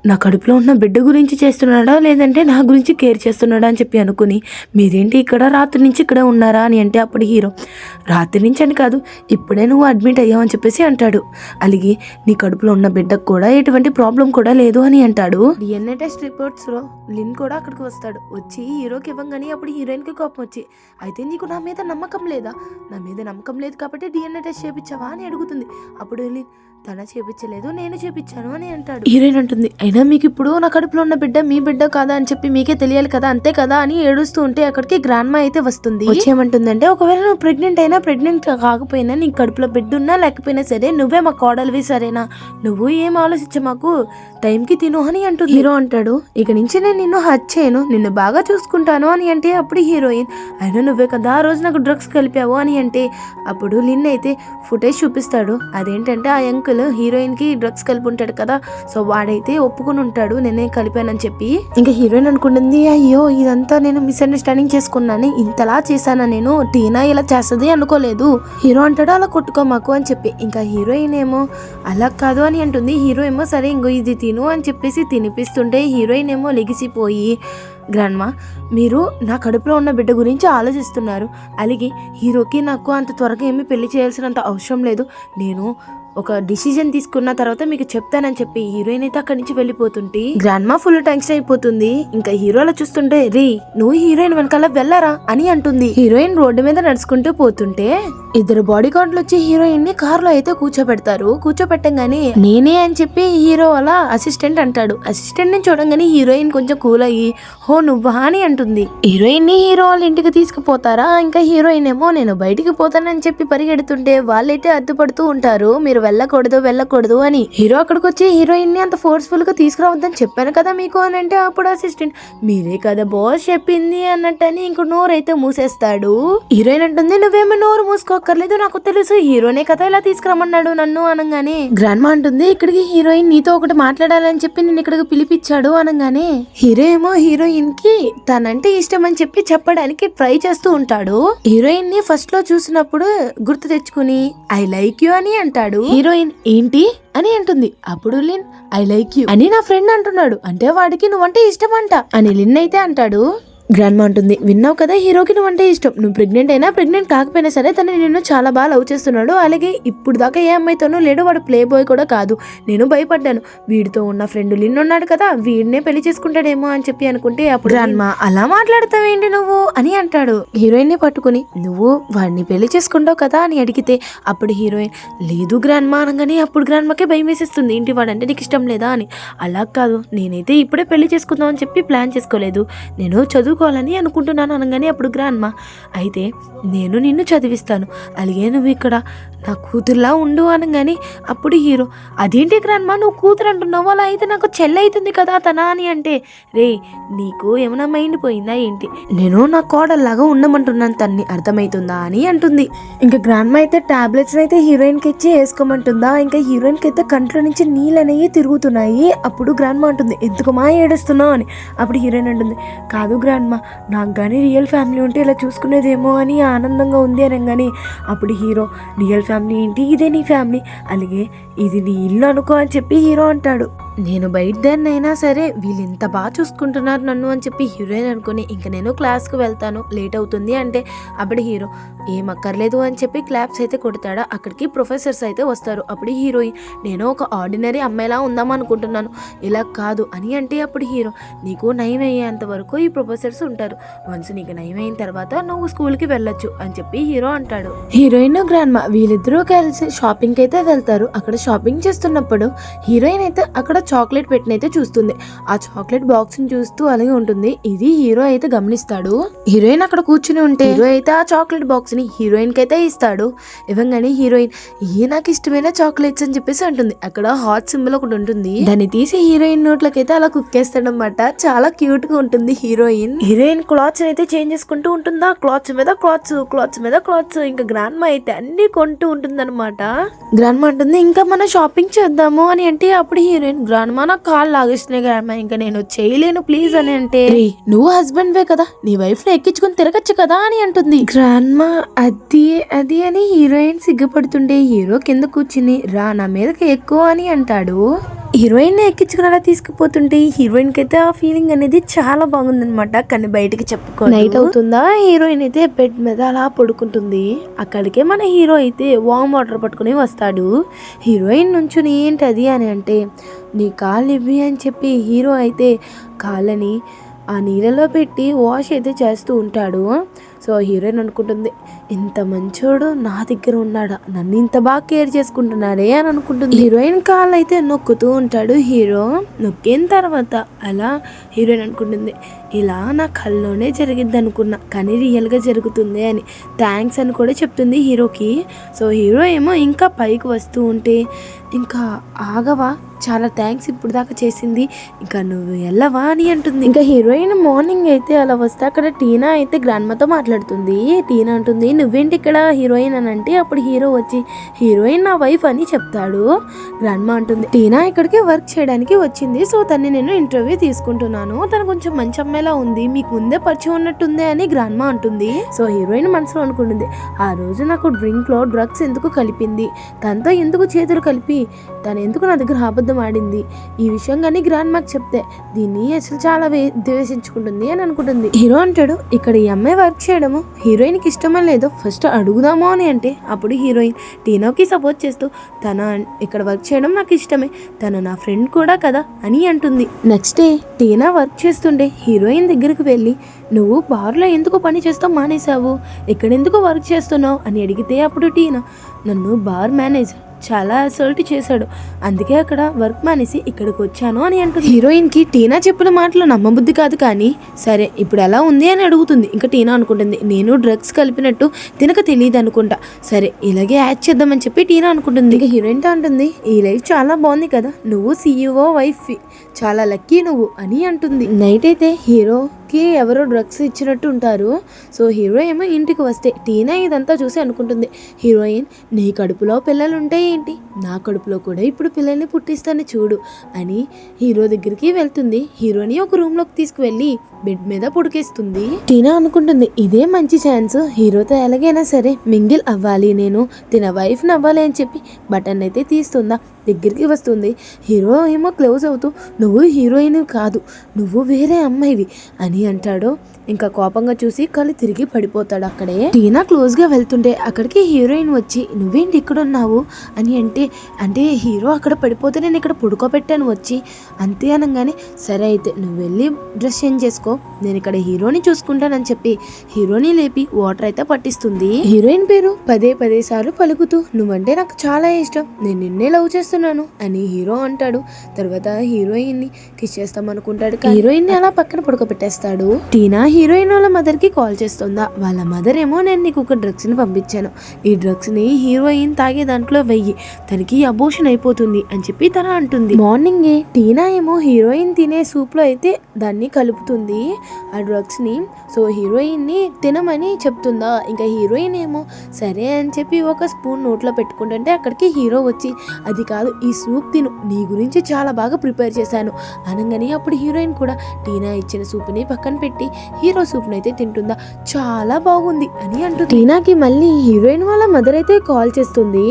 నా కడుపులో ఉన్న బిడ్డ గురించి చేస్తున్నాడా లేదంటే నా గురించి కేర్ చేస్తున్నాడా అని చెప్పి అనుకుని మీరేంటి ఇక్కడ రాత్రి నుంచి ఇక్కడ ఉన్నారా అని అంటే అప్పుడు హీరో రాత్రి నుంచి అని కాదు ఇప్పుడే నువ్వు అడ్మిట్ అయ్యావు అని చెప్పేసి అంటాడు. అలాగే నీ కడుపులో ఉన్న బిడ్డకు కూడా ఎటువంటి ప్రాబ్లం కూడా లేదు అని అంటాడు. డిఎన్ఏ టెస్ట్ రిపోర్ట్స్ లో లిన్ కూడా అక్కడికి వస్తాడు. వచ్చి హీరోకి ఇవ్వంగానే అప్పుడు హీరోయిన్ కి కోపం వచ్చి అయితే నీకు నా మీద నమ్మకం లేదా, నా మీద నమ్మకం లేదు కాబట్టి డిఎన్ఏ టెస్ట్ చేయించావా అని అడుగుతుంది. అప్పుడు లిన్ తన చేపించలేదు నేను చేపించాను అని అంటాడు. హీరోయిన్ అంటుంది అయినా మీకు ఇప్పుడు నా కడుపులో ఉన్న బిడ్డ మీ బిడ్డ కాదా అని చెప్పి మీకే తెలియాలి కదా అంతే కదా అని ఏడుస్తూ ఉంటే అక్కడికి గ్రాండ్ మా అయితే వస్తుంది. వచ్చేయమంటుందంటే ఒకవేళ నువ్వు ప్రెగ్నెంట్ అయినా ప్రెగ్నెంట్ కాకపోయినా నీ కడుపులో బిడ్డ ఉన్నా లేకపోయినా సరే నువ్వే మా కోడలివి సరేనా, నువ్వు ఏం ఆలోచించ మాకు టైంకి తిను అని అంటుంది. హీరో అంటాడు ఇక నుంచి నేను నిన్ను హత్య చేయను, నిన్ను బాగా చూసుకుంటాను అని అంటే అప్పుడు హీరోయిన్ అయినా నువ్వే కదా ఆ రోజు నాకు డ్రగ్స్ కలిపావు అని అంటే అప్పుడు లిన్ అయితే ఫుటేజ్ చూపిస్తాడు. అదేంటంటే ఆ అంకుల్ హీరోయిన్ కి డ్రగ్స్ కలిపి ఉంటాడు కదా, సో వాడైతే ఒప్పుకుని ఉంటాడు నేనే కలిపానని చెప్పి. ఇంకా హీరోయిన్ అనుకుంటుంది అయ్యో ఇదంతా నేను మిస్అండర్స్టాండింగ్ చేసుకున్నాను, ఇంతలా చేశానా నేను, టీనా ఇలా చేస్తుంది అనుకోలేదు. హీరో అంటాడు అలా కొట్టుకో మాకు అని చెప్పి. ఇంకా హీరోయిన్ ఏమో అలా కాదు అని అంటుంది. హీరో ఏమో సరే ఇంకో ఇది తిను అని చెప్పేసి తినిపిస్తుంటే హీరోయిన్ ఏమో లెగిసిపోయి గ్రాండ్మా మీరు నా కడుపులో ఉన్న బిడ్డ గురించి ఆలోచిస్తున్నారు, అలాగే హీరోకి నాకు అంత త్వరగా ఏమీ పెళ్లి చేయాల్సినంత అవసరం లేదు, నేను ఒక డిసిజన్ తీసుకున్న తర్వాత మీకు చెప్తానని చెప్పి హీరోయిన్ అయితే అక్కడి నుంచి వెళ్ళిపోతుంటే గ్రాండ్మా ఫుల్ టెన్షన్ అయిపోతుంది. ఇంకా హీరోలా చూస్తుంటే రే నువ్వు హీరోయిన్ వెనకాల వెళ్ళరా అని అంటుంది. హీరోయిన్ రోడ్డు మీద నడుచుకుంటూ పోతుంటే ఇద్దరు బాడీ గార్డులు వచ్చి హీరోయిన్ ని కార్ లో అయితే కూర్చోబెడతారు. కూర్చోబెట్టంగానే నేనే అని చెప్పి హీరో వాళ్ళ అసిస్టెంట్ అంటాడు. అసిస్టెంట్ ని చూడంగానే హీరోయిన్ కొంచెం కూల్ అయ్యి హో నువ్వా అని అంటుంది. హీరోయిన్ ని హీరో వాళ్ళ ఇంటికి తీసుకుపోతారా. ఇంకా హీరోయిన్ ఏమో నేను బయటికి పోతానని చెప్పి పరిగెడుతుంటే వాళ్ళైతే అడ్డుపడుతూ ఉంటారు మీరు వెళ్ళకూడదు అని. హీరో అక్కడికి వచ్చి హీరోయిన్ ని అంత ఫోర్స్ఫుల్ గా తీసుకురావద్దని చెప్పాను కదా మీకు అని అంటే అప్పుడు అసిస్టెంట్ మీరే కదా బాస్ చెప్పింది అన్నట్టని ఇంకో నోరు అయితే మూసేస్తాడు. హీరోయిన్ అంటుంది నువ్వేమో నోరు మూసుకో అక్కర్లేదు, నాకు తెలుసు, హీరోనే కదా ఇలా తీసుకురమ్మన్నాడు నన్ను అనగానే గ్రాండ్ మా అంటుంది, ఇక్కడికి హీరోయిన్ నీతో ఒకటి మాట్లాడాలని చెప్పి నేను ఇక్కడికి పిలిపించాడు అనగానే హీరో ఏమో హీరోయిన్ కి తనంటే ఇష్టం అని చెప్పి చెప్పడానికి ట్రై చేస్తూ ఉంటాడు. హీరోయిన్ ని ఫస్ట్ లో చూసినప్పుడు గుర్తు తెచ్చుకుని ఐ లైక్ యూ అని అంటాడు. హీరోయిన్ ఏంటి అని అంటుంది. అప్పుడు లిన్ ఐ లైక్ యూ అని నా ఫ్రెండ్ అంటున్నాడు, అంటే వాడికి నువ్వంటే ఇష్టం అంట అని లిన్ అయితే అంటాడు. గ్రాండ్ మా అంటుంది, విన్నావు కదా, హీరోకి నువ్వంటే ఇష్టం, నువ్వు ప్రెగ్నెంట్ అయినా ప్రెగ్నెంట్ కాకపోయినా సరే తను నిన్ను చాలా బాగా లవ్ చేస్తున్నాడు, అలాగే ఇప్పుడు దాకా ఏ అమ్మాయితోనూ లేడు, వాడు ప్లే బాయ్ కూడా కాదు, నేను భయపడ్డాను, వీడితో ఉన్న ఫ్రెండ్ లిన్ ఉన్నాడు కదా వీడినే పెళ్లి చేసుకుంటాడేమో అని చెప్పి అనుకుంటే అప్పుడు గ్రాండ్ మా అలా మాట్లాడతావేంటి నువ్వు అని అంటాడు. హీరోయిన్ ని పట్టుకుని నువ్వు వాడిని పెళ్లి చేసుకుంటావు కదా అని అడిగితే అప్పుడు హీరోయిన్ లేదు గ్రాండ్ మా అనగానే అప్పుడు గ్రాండ్ మాకే భయం వేసేస్తుంది, ఏంటి వాడంటే నీకు ఇష్టం లేదా అని. అలా కాదు, నేనైతే ఇప్పుడే పెళ్లి చేసుకుందాం అని చెప్పి ప్లాన్ చేసుకోలేదు, నేను చదువుకోవాలని అనుకుంటున్నాను అనగానే అప్పుడు గ్రాండ్ మా అయితే నేను నిన్ను చదివిస్తాను, అలాగే నువ్వు ఇక్కడ నా కూతురులా ఉండు అనగానే అప్పుడు హీరో అదేంటి గ్రాండ్ మా నువ్వు కూతురు అంటున్నావు, అలా అయితే నాకు చెల్లి అవుతుంది కదా తన అని అంటే రే నీకు ఏమైనా మైండ్ పోయిందా ఏంటి, నేను నా కోడల్లాగా ఉండమంటున్నాను తన్ని, అర్థమవుతుందా అని అంటుంది. ఇంకా గ్రాండ్ మా అయితే టాబ్లెట్స్ అయితే హీరోయిన్ కి ఇచ్చి వేసుకోమంటుందా. ఇంకా హీరోయిన్ కి అయితే కంట్లో నుంచి నీళ్ళు అనేవి తిరుగుతున్నాయి. అప్పుడు గ్రాండ్ మా అంటుంది ఎందుకు మా ఏడుస్తున్నావు అని. అప్పుడు హీరోయిన్ అంటుంది కాదు గ్రాండ్ మా నాకు కానీ రియల్ ఫ్యామిలీ ఉంటే ఇలా చూసుకునేదేమో అని ఆనందంగా ఉంది అనగానే అప్పుడు హీరో రియల్ ఫ్యామిలీ ఏంటి, ఇదే నీ ఫ్యామిలీ, అలాగే ఇది నీ ఇల్లు అనుకో అని చెప్పి హీరో అంటాడు. నేను బయట దాన్ని అయినా సరే వీళ్ళు ఇంత బాగా చూసుకుంటున్నారు నన్ను అని చెప్పి హీరోయిన్ అనుకుని ఇంకా నేను క్లాస్కి వెళ్తాను లేట్ అవుతుంది అంటే అప్పుడు హీరో ఏం అక్కర్లేదు అని చెప్పి క్లాప్స్ అయితే కొడతాడా. అక్కడికి ప్రొఫెసర్స్ అయితే వస్తారు. అప్పుడు హీరోయిన్ నేను ఒక ఆర్డినరీ అమ్మాయిలా ఉందాం అనుకుంటున్నాను, ఇలా కాదు అని అంటే అప్పుడు హీరో నీకు నయం అయ్యేంత వరకు ఈ ప్రొఫెసర్స్ ఉంటారు, వన్స్ నీకు నయం అయిన తర్వాత నువ్వు స్కూల్కి వెళ్ళొచ్చు అని చెప్పి హీరో అంటాడు. హీరోయిన్ గ్రాండ్ మా వీళ్ళిద్దరూ కలిసి షాపింగ్ అయితే వెళ్తారు. అక్కడ షాపింగ్ చేస్తున్నప్పుడు హీరోయిన్ అయితే అక్కడ చాక్లెట్ పెట్టినైతే చూస్తుంది. ఆ చాక్లెట్ బాక్స్ ని చూస్తూ అలాగే ఉంటుంది. ఇది హీరో అయితే గమనిస్తాడు. హీరోయిన్ అక్కడ కూర్చుని ఉంటే హీరో అయితే ఆ చాక్లెట్ బాక్స్ ని హీరోయిన్ కి అయితే ఇస్తాడు. ఇవ్వగానే హీరోయిన్ ఏ నాకు ఇష్టమైన చాక్లెట్స్ అని చెప్పేసి అంటుంది. అక్కడ హాట్ సింబల్ ఒకటి ఉంటుంది, దాన్ని తీసి హీరోయిన్ నోట్లకైతే అలా కుక్కేస్తాడనమాట. చాలా క్యూట్ గా ఉంటుంది హీరోయిన్ క్లాత్స్ అయితే చేంజ్ చేసుకుంటూ ఉంటుందా, క్లాత్స్ మీద క్లాత్స్ ఇంకా గ్రాండ్ మా అయితే అన్ని కొంటూ ఉంటుంది అనమాట. గ్రాండ్ మా అంటుంది ఇంకా మనం షాపింగ్ చేద్దాము అని అంటే అప్పుడు హీరోయిన్ గ్రాండ్ మా నాకు కాళ్ళు లాగేస్తున్నాయి గ్రాండ్ మా ఇంకా నేను చేయలేను ప్లీజ్ అని అంటే నువ్వు హస్బెండ్ వే కదా నీ వైఫ్ ని ఎక్కించుకొని తిరగచ్చు కదా అని అంటుంది. గ్రాండ్ మా అది అని హీరోయిన్ సిగ్గుపడుతుండే హీరో కింద కూర్చుని రా నా మీదకి ఎక్కువ అని అంటాడు. హీరోయిన్ ఎక్కించుకుని అలా తీసుకుపోతుంటే హీరోయిన్ కి అయితే ఆ ఫీలింగ్ అనేది చాలా బాగుందనమాట. కానీ బయటకి చెప్పుకో నైట్ అవుతుందా హీరోయిన్ అయితే బెడ్ మీద అలా పడుకుంటుంది. అక్కడికే మన హీరో అయితే వామ్ వాటర్ పట్టుకుని వస్తాడు. హీరోయిన్ నుంచుని ఏంటి అది అని అంటే నీ కాళ్ళు ఇవ్వి అని చెప్పి హీరో అయితే కాళ్ళని ఆ నీళ్ళలో పెట్టి వాష్ అయితే చేస్తూ ఉంటాడు. సో హీరోయిన్ అనుకుంటుంది ఇంత మంచోడు నా దగ్గర ఉన్నాడా, నన్ను ఇంత బాగా కేర్ చేసుకుంటున్నాడే అని అనుకుంటుంది. హీరోయిన్ కాళ్ళు అయితే నొక్కుతూ ఉంటాడు హీరో. నొక్కిన తర్వాత అలా హీరోయిన్ అనుకుంటుంది ఇలా నా కళ్ళలోనే జరిగిద్ది అనుకున్నా కానీ రియల్గా జరుగుతుంది అని. థ్యాంక్స్ అని కూడా చెప్తుంది హీరోకి. సో హీరో ఏమో ఇంకా పైకి వస్తూ ఉంటే ఇంకా ఆగవా, చాలా థ్యాంక్స్ ఇప్పుడు దాకా చేసింది, ఇంకా నువ్వు వెళ్ళవా అని అంటుంది. ఇంకా హీరోయిన్ మార్నింగ్ అయితే అలా వస్తే అక్కడ టీనా అయితే గ్రాండ్ మాతో మాట్లాడుతుంది. టీనా అంటుంది నువ్వేంటి ఇక్కడ హీరోయిన్ అని అంటే అప్పుడు హీరో వచ్చి హీరోయిన్ నా వైఫ్ అని చెప్తాడు. గ్రాండ్ మా అంటుంది టీనా ఇక్కడికి వర్క్ చేయడానికి వచ్చింది, సో తన్ని నేను ఇంటర్వ్యూ తీసుకుంటున్నాను, తను కొంచెం మంచి అమ్మాయిలా ఉంది, మీకు ముందే పరిచయం ఉన్నట్టుంది అని గ్రాండ్ మా అంటుంది. సో హీరోయిన్ మనసులో అనుకుంటుంది ఆ రోజు నాకు డ్రింక్ లో డ్రగ్స్ ఎందుకు కలిపింది, తనతో ఎందుకు చేతులు కలిపి తను ఎందుకు నా దగ్గర అబద్ధం ఆడింది, ఈ విషయం కానీ గ్రాండ్ మాకు చెప్తే దీన్ని అసలు చాలా ద్వేషించుకుంటుంది అని అనుకుంటుంది. హీరో అంటాడు ఇక్కడ ఈ అమ్మాయి వర్క్ చేయడము హీరోయిన్ కి ఇష్టమో లేదో ఫస్ట్ అడుగుదామో అని అంటే అప్పుడు హీరోయిన్ టీనాకి సపోర్ట్ చేస్తూ తన ఇక్కడ వర్క్ చేయడం నాకు ఇష్టమే, తను నా ఫ్రెండ్ కూడా కదా అని అంటుంది. నెక్స్ట్ డే టీనా వర్క్ చేస్తుండే హీరోయిన్ దగ్గరికి వెళ్ళి నువ్వు బార్లో ఎందుకు పని చేస్తావు మానేసావు, ఎక్కడెందుకు వర్క్ చేస్తున్నావు అని అడిగితే అప్పుడు టీనా నన్ను బార్ మేనేజర్ చాలా అసల్ట్ చేశాడు, అందుకే అక్కడ వర్క్ మానేసి ఇక్కడికి వచ్చాను అని అంటుంది. హీరోయిన్ కి టీనా చెప్పిన మాటలు నమ్మబుద్ధి కాదు కానీ సరే ఇప్పుడు ఎలా ఉంది అని అడుగుతుంది. ఇంకా టీనా అనుకుంటుంది నేను డ్రగ్స్ కలిపినట్టు తినక తెలియదు అనుకుంటా, సరే ఇలాగే యాడ్ చేద్దామని చెప్పి టీనా అనుకుంటుంది. ఇంకా హీరోయిన్ అంటుంది ఈ లైఫ్ చాలా బాగుంది కదా, నువ్వు CEO వైఫ్ చాలా లక్కీ నువ్వు అని అంటుంది. నైట్ అయితే హీరో టీనాకి ఎవరో డ్రగ్స్ ఇచ్చినట్టు ఉంటారు. సో హీరో ఏమో ఇంటికి వస్తే టీనా ఇదంతా చూసి అనుకుంటుంది, హీరోయిన్ నీ కడుపులో పిల్లలు ఉంటే ఏంటి, నా కడుపులో కూడా ఇప్పుడు పిల్లల్ని పుట్టిస్తాను చూడు అని హీరో దగ్గరికి వెళ్తుంది. హీరోని ఒక రూమ్లోకి తీసుకువెళ్ళి బెడ్ మీద పుడికేస్తుంది. టీనా అనుకుంటుంది ఇదే మంచి ఛాన్స్, హీరోతో ఎలాగైనా సరే మింగిల్ అవ్వాలి, నేను తిన వైఫ్ని అవ్వాలి అని చెప్పి బటన్ అయితే తీస్తుందా. దగ్గరికి వస్తుంది. హీరో ఏమో క్లోజ్ అవుతూ నువ్వు హీరోయిన్ కాదు, నువ్వు వేరే అమ్మాయివి అని అంటాడు. ఇంకా కోపంగా చూసి కళ్ళు తిరిగి పడిపోతాడు అక్కడే. టీనా క్లోజ్గా వెళ్తుంటే అక్కడికి హీరోయిన్ వచ్చి నువ్వేంటి ఇక్కడ ఉన్నావు అని అంటే హీరో అక్కడ పడిపోతే నేను ఇక్కడ పడుకోబెట్టాను వచ్చి అంతే అనగానే, సరే అయితే నువ్వు వెళ్ళి డ్రెస్ చేంజ్ చేసుకో, నేను ఇక్కడ హీరోని చూసుకుంటానని చెప్పి హీరోని లేపి వాటర్ అయితే పట్టిస్తుంది. హీరోయిన్ పేరు పదే సార్లు పలుకుతూ నువ్వంటే నాకు చాలా ఇష్టం, నేను నిన్నే లవ్ చేస్తున్నాను అని హీరో అంటాడు. తర్వాత హీరోయిన్ ని కిస్ చేస్తాం అనుకుంటాడు, హీరోయిన్ ని అలా పక్కన పడుకోబెట్టేస్తాడు. టీనా హీరోయిన్ వాళ్ళ మదర్ కి కాల్ చేస్తుందా. వాళ్ళ మదర్ ఏమో నేను నీకు ఒక డ్రగ్స్ ని పంపించాను, ఈ డ్రగ్స్ ని హీరోయిన్ తాగే దాంట్లో వెయ్యి, తనకి అబోషన్ అయిపోతుంది అని చెప్పి తన అంటుంది. మార్నింగ్ టీనా ఏమో హీరోయిన్ తినే సూప్ లో అయితే దాన్ని కలుపుతుంది ఆ డ్రగ్స్ ని. సో హీరోయిన్ ని తినమని చెప్తుందా. ఇంకా హీరోయిన్ ఏమో సరే అని చెప్పి ఒక స్పూన్ నోట్లో పెట్టుకుంటుంటే అక్కడికి హీరో వచ్చి అది కాదు ఈ సూప్ తిను, నీ గురించి చాలా బాగా ప్రిపేర్ చేశాను అనగానే అప్పుడు హీరోయిన్ కూడా టీనా ఇచ్చిన సూప్ని పక్కన పెట్టి హీరో సూప్ని అయితే తింటుందా. చాలా బాగుంది అని అంటూ టీనాకి మళ్ళీ హీరోయిన్ వాళ్ళ మదర్ అయితే కాల్ చేస్తుంది.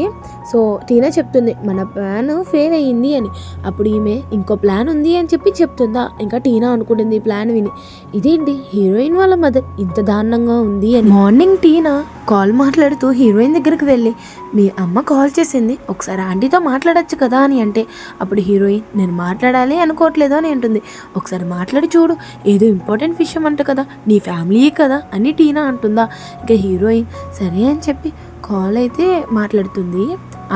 సో టీనా చెప్తుంది మన ప్లాన్ ఫెయిల్ అయ్యింది అని. అప్పుడు ఈమె ఇంకో ప్లాన్ ఉంది అని చెప్పి చెప్తుందా. ఇంకా టీనా అనుకుంటుంది ఈ ప్లాన్ విని ఇదేంటి హీరోయిన్ వాళ్ళ మదర్ ఇంత దారుణంగా ఉంది అని. మార్నింగ్ టీనా కాల్ మాట్లాడుతూ హీరోయిన్ దగ్గరికి వెళ్ళి మీ అమ్మ కాల్ చేసింది, ఒకసారి ఆంటీతో మాట్లాడచ్చు కదా అని అంటే అప్పుడు హీరోయిన్ నేను మాట్లాడాలి అనుకోవట్లేదు అని అంటుంది. ఒకసారి మాట్లాడి చూడు, ఏదో ఇంపార్టెంట్ విషయం అంట కదా, నీ ఫ్యామిలీయే కదా అని టీనా అంటుందా. ఇంకా హీరోయిన్ సరే అని చెప్పి కాల్ అయితే మాట్లాడుతుంది.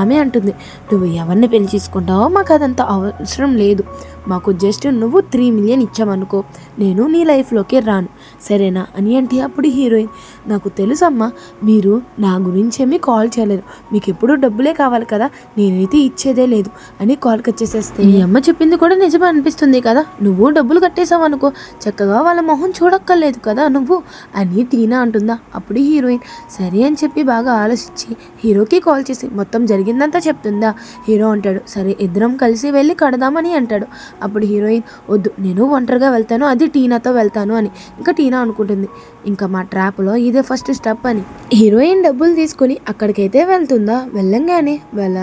ఆమె అంటుంది నువ్వు ఎవరిని పెళ్లి చేసుకుంటావో మాకు అదంతా అవసరం లేదు, మాకు జస్ట్ నువ్వు 3 మిలియన్ ఇచ్చావనుకో నేను నీ లైఫ్లోకి రాను సరేనా అని అంటే అప్పుడు హీరోయిన్ నాకు తెలుసమ్మా మీరు నా గురించి ఏమీ కాల్ చేయలేరు, మీకు ఎప్పుడూ డబ్బులే కావాలి కదా, నేనైతే ఇచ్చేదే లేదు అని కాల్ కట్ చేసేస్తే మీ అమ్మ చెప్పింది కూడా నిజమే అనిపిస్తుంది కదా, నువ్వు డబ్బులు కట్టేసావు అనుకో చక్కగా వాళ్ళ మొహం చూడక్కర్లేదు కదా నువ్వు అని టీనా అంటుందా. అప్పుడు హీరోయిన్ సరే అని చెప్పి బాగా ఆలోచించి హీరోకి కాల్ చేసి మొత్తం జరిగిందంతా చెప్తుందా. హీరో అంటాడు సరే ఇద్దరం కలిసి వెళ్ళి కడదామని అంటాడు. అప్పుడు హీరోయిన్ వద్దు నేను ఒంటరిగా వెళ్తాను, అది టీనాతో వెళ్తాను అని. ఇంకా టీనా అనుకుంటుంది ఇంకా మా ట్రాప్లో ఇదే ఫస్ట్ స్టెప్ అని. హీరోయిన్ డబ్బులు తీసుకుని అక్కడికైతే వెళ్తుందా. వెళ్ళంగానే వాళ్ళ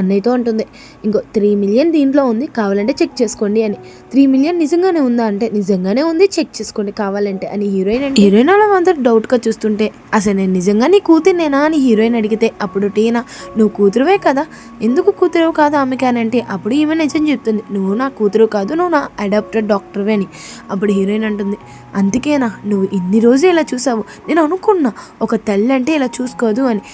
అన్నయ్యతో అంటుంది ఇంకో 3 మిలియన్ దీంట్లో ఉంది కావాలంటే చెక్ చేసుకోండి అని. 3 మిలియన్ నిజంగానే ఉందా అంటే నిజంగానే ఉంది చెక్ చేసుకోండి కావాలంటే అని హీరోయిన్ అలా అందరు డౌట్గా చూస్తుంటే అసలు నేను నిజంగా నీ కూతురునేనా అని హీరోయిన్ అడిగితే అప్పుడు టీనా నువ్వు కూతురువే కదా, ఎందుకు కూతురు కాదు ఆమెకి అని అంటే అప్పుడు ఈమె నిజం చెప్తుంది నువ్వు నా కూతురు కాదు, నువ్వు నా అడాప్టెడ్ డాక్టర్వే అని. అప్పుడు హీరోయిన్ అంటుంది అందుకేనా నువ్వు ఇన్ని రోజు ఇలా చూసావు, నేను అనుకున్నా ఒక తల్లి అంటే ఇలా చూసుకోదు అని,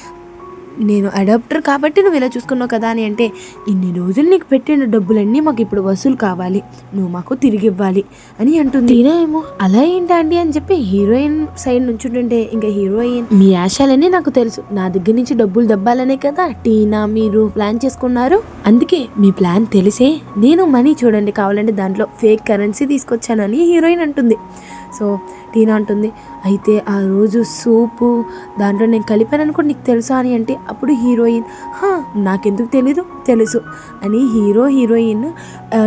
నేను అడాప్టర్ కాబట్టి నువ్వు ఇలా చూసుకున్నావు కదా అని అంటే ఇన్ని రోజులు నీకు పెట్టిన డబ్బులన్నీ మాకు ఇప్పుడు వసూలు కావాలి, నువ్వు మాకు తిరిగి ఇవ్వాలి అని అంటుంది. టీనా ఏమో అలా ఏంటండి అని చెప్పి హీరోయిన్ సైడ్ నుంచుంటుంటే ఇంకా హీరోయిన్ మీ ఆశలన్నీ నాకు తెలుసు, నా దగ్గర నుంచి డబ్బులు దబ్బాలనే కదా టీనా మీరు ప్లాన్ చేసుకున్నారు, అందుకే మీ ప్లాన్ తెలిసే నేను మనీ చూడండి కావాలంటే దాంట్లో ఫేక్ కరెన్సీ తీసుకొచ్చానని హీరోయిన్ అంటుంది. సో టీనా అంటుంది అయితే ఆ రోజు సూపు దాంట్లో నేను కలిపాను అనుకో నీకు తెలుసా అని అంటే అప్పుడు హీరోయిన్ నాకెందుకు తెలీదు తెలుసు అని హీరోయిన్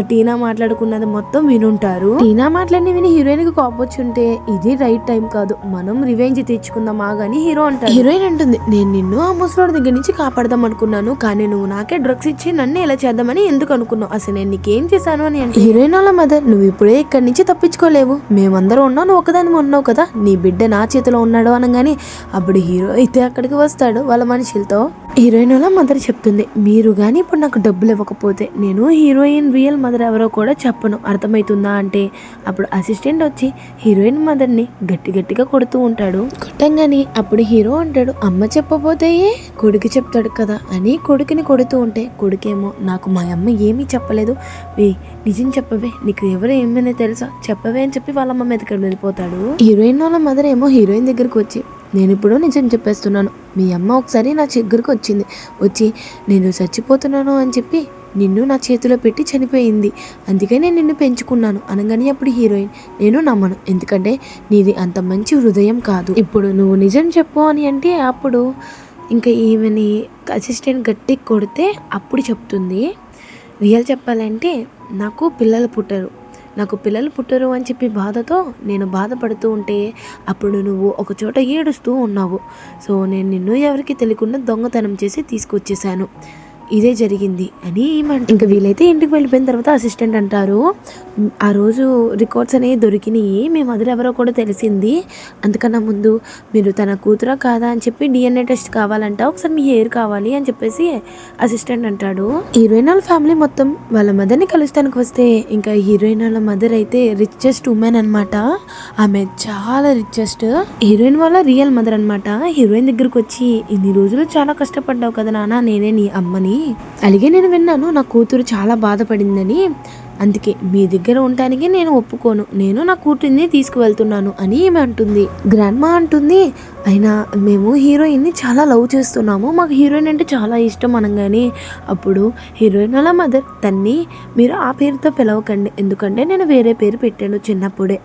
టీనా మాట్లాడుకున్నది మొత్తం వినుంటారు. టీనా మాట్లాడిన విని హీరోయిన్కి కోపం వచ్చుంటే ఇది రైట్ టైం కాదు, మనం రివెంజ్ తెచ్చుకుందాం ఆగని హీరో అంటారు. హీరోయిన్ అంటుంది నేను నిన్ను ఆ ముసలోడి దగ్గర నుంచి కాపాడదాం అనుకున్నాను, కానీ నువ్వు నాకే డ్రగ్స్ ఇచ్చి నన్ను ఎలా చేద్దామని ఎందుకు అనుకున్నావు, అసలు నేను నీకేం చేశాను అని అంటే హీరోయిన్ వాళ్ళ మదర్ నువ్వు ఇప్పుడే ఇక్కడి నుంచి తప్పించుకోలేవు, మేమందరం ఉన్నావు నువ్వు ఒకదాని ఉన్నావు కదా, నీ బిడ్డ నా చేతిలో ఉన్నాడు అనగానే అప్పుడు హీరో అయితే అక్కడికి వస్తాడు వాళ్ళ మనుషులతో. హీరోయిన్ వాళ్ళ మదర్ చెప్తుంది మీరు కానీ ఇప్పుడు నాకు డబ్బులు ఇవ్వకపోతే నేను హీరోయిన్ రియల్ మదర్ ఎవరో కూడా చెప్పను అర్థమవుతుందా అంటే అప్పుడు అసిస్టెంట్ వచ్చి హీరోయిన్ మదర్ని గట్టిగా కొడుతూ ఉంటాడు. కొట్టంగానే అప్పుడు హీరో అంటాడు అమ్మ చెప్పబోతే కొడుకు చెప్తాడు కదా అని కొడుకుని కొడుతూ ఉంటే కొడుకేమో నాకు మా అమ్మ ఏమీ చెప్పలేదు, నిజం చెప్పవే నీకు ఎవరు ఏమైనా తెలుసా చెప్పవే అని చెప్పి వాళ్ళ అమ్మ మీదకి వెళ్ళిపోతాడు. హీరోయిన్ వాళ్ళ మదర్ ఏమో హీరోయిన్ దగ్గరికి వచ్చి నేను ఇప్పుడు నిజం చెప్పేస్తున్నాను, మీ అమ్మ ఒకసారి నా దగ్గరికి వచ్చి నేను చచ్చిపోతున్నాను అని చెప్పి నిన్ను నా చేతిలో పెట్టి చనిపోయింది, అందుకే నేను నిన్ను పెంచుకున్నాను అనగానే అప్పుడు హీరోయిన్, నేను నమ్మను, ఎందుకంటే నీది అంత మంచి హృదయం కాదు, ఇప్పుడు నువ్వు నిజం చెప్పు అని అంటే అప్పుడు ఇంకా ఈమెని అసిస్టెంట్ గట్టి కొడితే అప్పుడు చెప్తుంది, రియల్ చెప్పాలంటే నాకు పిల్లలు పుట్టరు అని చెప్పి బాధతో నేను బాధపడుతూ ఉంటే అప్పుడు నువ్వు ఒక చోట ఏడుస్తూ ఉన్నావు. సో నేను నిన్ను ఎవరికి తెలియకుండా దొంగతనం చేసి తీసుకొచ్చేసాను, ఇదే జరిగింది అని ఇంకా వీలైతే ఇంటికి వెళ్ళిపోయిన తర్వాత అసిస్టెంట్ అంటారు, ఆ రోజు రికార్డ్స్ అనేవి దొరికినాయి, మీ మదర్ ఎవరో కూడా తెలిసింది, అందుకన్నా ముందు మీరు తన కూతురా కాదా అని చెప్పి DNA టెస్ట్ కావాలంట, ఒకసారి మీ హెయిర్ కావాలి అని చెప్పేసి అసిస్టెంట్ అంటాడు. హీరోయిన్ వాళ్ళ ఫ్యామిలీ మొత్తం వాళ్ళ మదర్ని కలుస్తానికి వస్తే ఇంకా హీరోయిన్ వాళ్ళ మదర్ అయితే రిచెస్ట్ ఉమెన్ అనమాట, ఆమె చాలా రిచెస్ట్, హీరోయిన్ వాళ్ళ రియల్ మదర్ అనమాట. హీరోయిన్ దగ్గరకు వచ్చి ఇన్ని రోజులు చాలా కష్టపడ్డావు కదా నాన్న, నేనే నీ అమ్మని, అలాగే నేను విన్నాను నా కూతురు చాలా బాధపడిందని, అందుకే మీ దగ్గర ఉండటానికి నేను ఒప్పుకోను, నేను నా కూతుర్ని తీసుకువెళ్తున్నాను అని ఈమె అంటుంది. గ్రాండ్ మా అంటుంది, అయినా మేము హీరోయిన్ని చాలా లవ్ చేస్తున్నాము, మాకు హీరోయిన్ అంటే చాలా ఇష్టం అనగానే అప్పుడు హీరోయిన్ వాళ్ళ మదర్, తన్ని మీరు ఆ పేరుతో పిలవకండి, ఎందుకంటే నేను వేరే పేరు పెట్టాను చిన్నప్పుడే,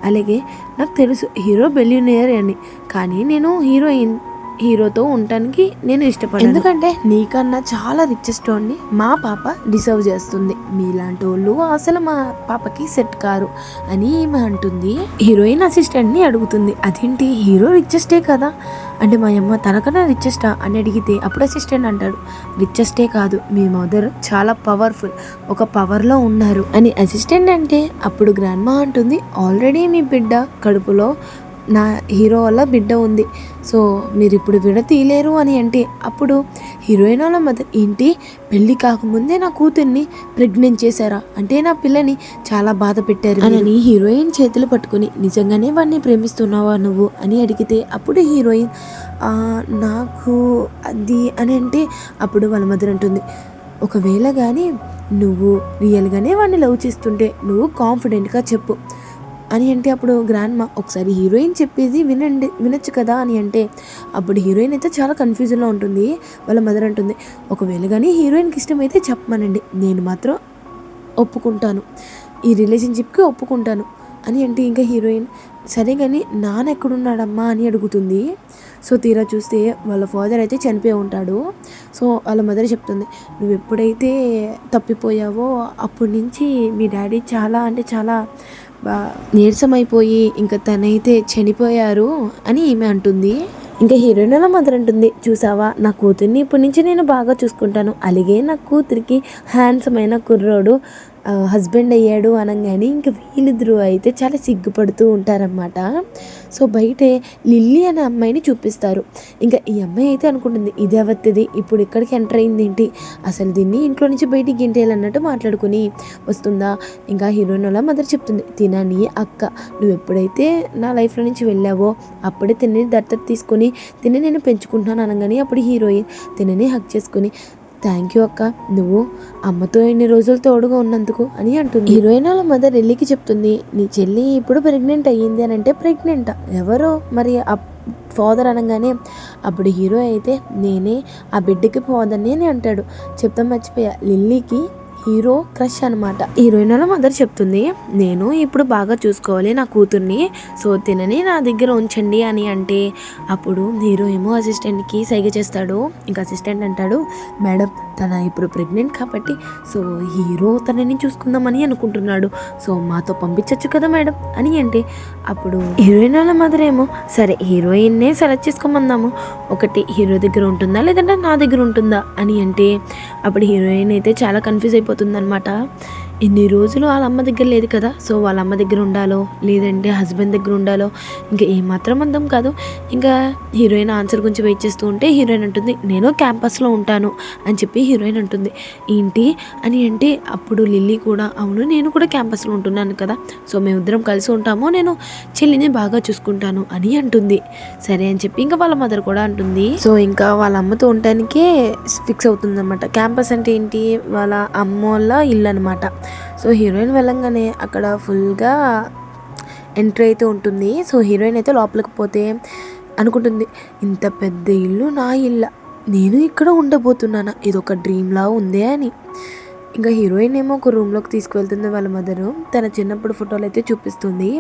అలాగే నాకు తెలుసు హీరో బిలియనియర్ అని, కానీ నేను హీరోతో ఉండటానికి నేను ఇష్టపడను, ఎందుకంటే నీకన్నా చాలా రిచెస్ట్ వాడిని మా పాప డిజర్వ్ చేస్తుంది, మీలాంటి వాళ్ళు అసలు మా పాపకి సెట్ కారు అని ఈమె అంటుంది. హీరోయిన్ అసిస్టెంట్ని అడుగుతుంది, అదేంటి హీరో రిచెస్టే కదా అంటే, మా అమ్మ తనకన్నా రిచెస్టా అని అడిగితే అప్పుడు అసిస్టెంట్ అంటాడు, రిచెస్టే కాదు మీ మదర్ చాలా పవర్ఫుల్, ఒక పవర్లో ఉన్నారు అని అసిస్టెంట్ అంటే అప్పుడు గ్రాండ్ మా అంటుంది, ఆల్రెడీ మీ బిడ్డ కడుపులో నా హీరో వల్ల బిడ్డ ఉంది, సో మీరు ఇప్పుడు విడతీయలేరు అని అంటే అప్పుడు హీరోయిన్ వాళ్ళ మదర్, ఏంటి పెళ్ళి కాకముందే నా కూతుర్ని ప్రెగ్నెంట్ చేశారా అంటే నా పిల్లని చాలా బాధ పెట్టారు అని హీరోయిన్ చేతులు పట్టుకుని, నిజంగానే వాడిని ప్రేమిస్తున్నావా నువ్వు అని అడిగితే అప్పుడు హీరోయిన్ నాకు అది అని అంటే అప్పుడు వాళ్ళ మదర్ అంటుంది, ఒకవేళ కానీ నువ్వు రియల్గానే వాడిని లవ్ చేస్తుంటే నువ్వు కాన్ఫిడెంట్గా చెప్పు అని అంటే అప్పుడు గ్రాండ్ మా, ఒకసారి హీరోయిన్ చెప్పేది వినొచ్చు కదా అని అంటే అప్పుడు హీరోయిన్ అయితే చాలా కన్ఫ్యూజన్లో ఉంటుంది. వాళ్ళ మదర్ అంటుంది, ఒకవేళ కానీ హీరోయిన్కి ఇష్టమైతే చెప్పమనండి, నేను మాత్రం ఒప్పుకుంటాను, ఈ రిలేషన్షిప్కి ఒప్పుకుంటాను అని అంటే ఇంకా హీరోయిన్, సరే కానీ నాన్న ఎక్కడున్నాడమ్మా అని అడుగుతుంది. సో తీరా చూస్తే వాళ్ళ ఫాదర్ అయితే చనిపోయి ఉంటాడు. సో వాళ్ళ మదర్ చెప్తుంది, నువ్వు ఎప్పుడైతే తప్పిపోయావో అప్పటి నుంచి మీ డాడీ చాలా అంటే చాలా నీరసమైపోయి ఇంకా తనైతే చనిపోయారు అని ఈమె అంటుంది. ఇంకా హీరోయిన్ వాళ్ళ మదర్ అంటుంది, చూసావా నా కూతుర్ని ఇప్పటి నుంచి నేను బాగా చూసుకుంటాను, అలాగే నా కూతురికి హ్యాండ్సమ్ అయిన కుర్రోడు హస్బెండ్ అయ్యాడు అనగానే ఇంకా వీళ్ళిద్దరూ అయితే చాలా సిగ్గుపడుతూ ఉంటారనమాట. సో బయటే లిల్లీ అనే అమ్మాయిని చూపిస్తారు. ఇంకా ఈ అమ్మాయి అయితే అనుకుంటుంది, ఇది అవత్తది ఇప్పుడు ఇక్కడికి ఎంటర్ అయింది ఏంటి, అసలు దీన్ని ఇంట్లో నుంచి బయటికి గింటేయాలన్నట్టు మాట్లాడుకుని వస్తుందా. ఇంకా హీరోయిన్ వాళ్ళ మదర్ చెప్తుంది, తినని అక్క, నువ్వు ఎప్పుడైతే నా లైఫ్లో నుంచి వెళ్ళావో అప్పుడే తినని దత్తత తీసుకొని నేను పెంచుకుంటున్నాను అనగానే అప్పుడు హీరోయిన్ తినని హక్ చేసుకుని, థ్యాంక్ యూ అక్క, నువ్వు అమ్మతో ఇన్ని రోజులు తోడుగా ఉన్నందుకు అని అంటుంది. హీరోయిన్ వాళ్ళ మదర్ లిల్లీకి చెప్తుంది, నీ చెల్లి ఇప్పుడు ప్రెగ్నెంట్ అయ్యింది అని అంటే ప్రెగ్నెంటా ఎవరో మరి ఫాదర్ అనగానే అప్పుడు హీరో అయితే నేనే ఆ బిడ్డకి ఫాదర్ని అని అంటాడు. చెప్తాం మర్చిపోయా, లిల్లీకి హీరో క్రష్ అనమాట. హీరోయిన్ వాళ్ళ మదర్ చెప్తుంది, నేను ఇప్పుడు బాగా చూసుకోవాలి నా కూతుర్ని, సో తినని నా దగ్గర ఉంచండి అని అంటే అప్పుడు హీరో ఏమో అసిస్టెంట్కి సైగ చేస్తాడు. ఇంకా అసిస్టెంట్ అంటాడు, మేడం తన ఇప్పుడు ప్రెగ్నెంట్ కాబట్టి సో హీరో తనని చూసుకుందామని అనుకుంటున్నాడు, సో మాతో పంపించచ్చు కదా మేడం అని అంటే అప్పుడు హీరోయిన్ వాళ్ళ మదర్ ఏమో, సరే హీరోయిన్నే సెలెక్ట్ చేసుకోమందాము, ఒకటి హీరో దగ్గర ఉంటుందా లేదంటే నా దగ్గర ఉంటుందా అని అంటే అప్పుడు హీరోయిన్ అయితే చాలా కన్ఫ్యూజ్ అయిపోతుందన్నమాట. ఇన్ని రోజులు వాళ్ళ అమ్మ దగ్గర లేదు కదా, సో వాళ్ళ అమ్మ దగ్గర ఉండాలో లేదంటే హస్బెండ్ దగ్గర ఉండాలో ఇంకా ఏమాత్రం అర్థం కాదు. ఇంకా హీరోయిన్ ఆన్సర్ గురించి వెయిట్ చేస్తూ ఉంటే హీరోయిన్ అంటుంది, నేను క్యాంపస్లో ఉంటాను అని చెప్పి హీరోయిన్ అంటుంది. ఏంటి అని అంటే అప్పుడు లిల్లీ కూడా, అవును నేను కూడా క్యాంపస్లో ఉంటున్నాను కదా, సో మేమిద్దరం కలిసి ఉంటాము, నేను చెల్లిని బాగా చూసుకుంటాను అని అంటుంది. సరే అని చెప్పి ఇంకా వాళ్ళ మదర్ కూడా అంటుంది. సో ఇంకా వాళ్ళ అమ్మతో ఉండటానికే ఫిక్స్ అవుతుందన్నమాట. క్యాంపస్ అంటే ఏంటి, వాళ్ళ అమ్మోళ్ళ ఇల్లు అనమాట. సో హీరోయిన్ వెళ్ళంగానే అక్కడ ఫుల్గా ఎంట్రీ అయితే ఉంటుంది. సో హీరోయిన్ అయితే లోపలికి పోతే అనుకుంటుంది, ఇంత పెద్ద ఇల్లు నా ఇల్లు, నేను ఇక్కడ ఉండబోతున్నానా, ఇదొక డ్రీమ్లా ఉందే అని. ఇంకా హీరోయిన్ ఏమో ఒక రూమ్లోకి తీసుకువెళ్తుంది వాళ్ళ మదరు. తన చిన్నప్పుడు ఫోటోలు అయితే చూపిస్తుంది.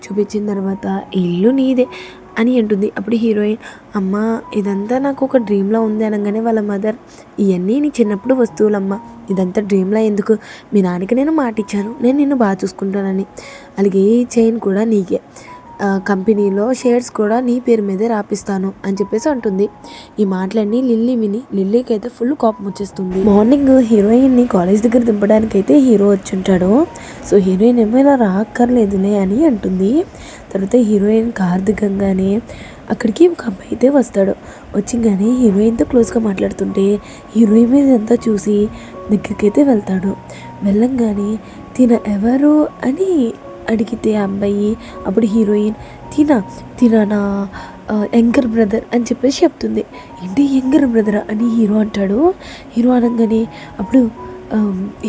చూపించిన తర్వాత ఇల్లు నీదే అని అంటుంది. అప్పుడు హీరోయిన్ అమ్మ ఇదంతా నాకు ఒక డ్రీమ్లా ఉంది అనగానే వాళ్ళ మదర్ ఇవన్నీ నీ చిన్నప్పుడు వస్తువులమ్మ, ఇదంతా డ్రీమ్లా ఎందుకు, మీ నాన్నకి నేను మాట ఇచ్చాను నేను నిన్ను బాగా చూసుకుంటానని, అలాగే ఈ చైన్ కూడా నీకే, కంపెనీలో షేర్స్ కూడా నీ పేరు మీదే రాపిస్తాను అని చెప్పేసి అంటుంది. ఈ మాటలన్నీ లిల్లీ విని లిల్లీకి అయితే ఫుల్ కోపం వచ్చేస్తుంది. మార్నింగ్ హీరోయిన్ని కాలేజ్ దగ్గర దింపడానికి అయితే హీరో వచ్చుంటాడు. సో హీరోయిన్ ఏమో ఇలా రాక్కర్లేదులే అని అంటుంది. తర్వాత హీరోయిన్ కార్ దిగంగానే అక్కడికి ఒక అబ్బాయి అయితే వస్తాడు. వచ్చిగానే హీరోయిన్తో క్లోజ్గా మాట్లాడుతుంటే హీరోయిన్ మీద అంతా చూసి దగ్గరికి అయితే వెళ్తాడు. వెళ్ళంగానే తిన ఎవరు అని అడిగితే అబ్బాయి, అప్పుడు హీరోయిన్ తిన నా యంగర్ బ్రదర్ అని చెప్పేసి చెప్తుంది. ఏంటి యంగర్ బ్రదరా అని హీరో అంటాడు. హీరో అనగానే అప్పుడు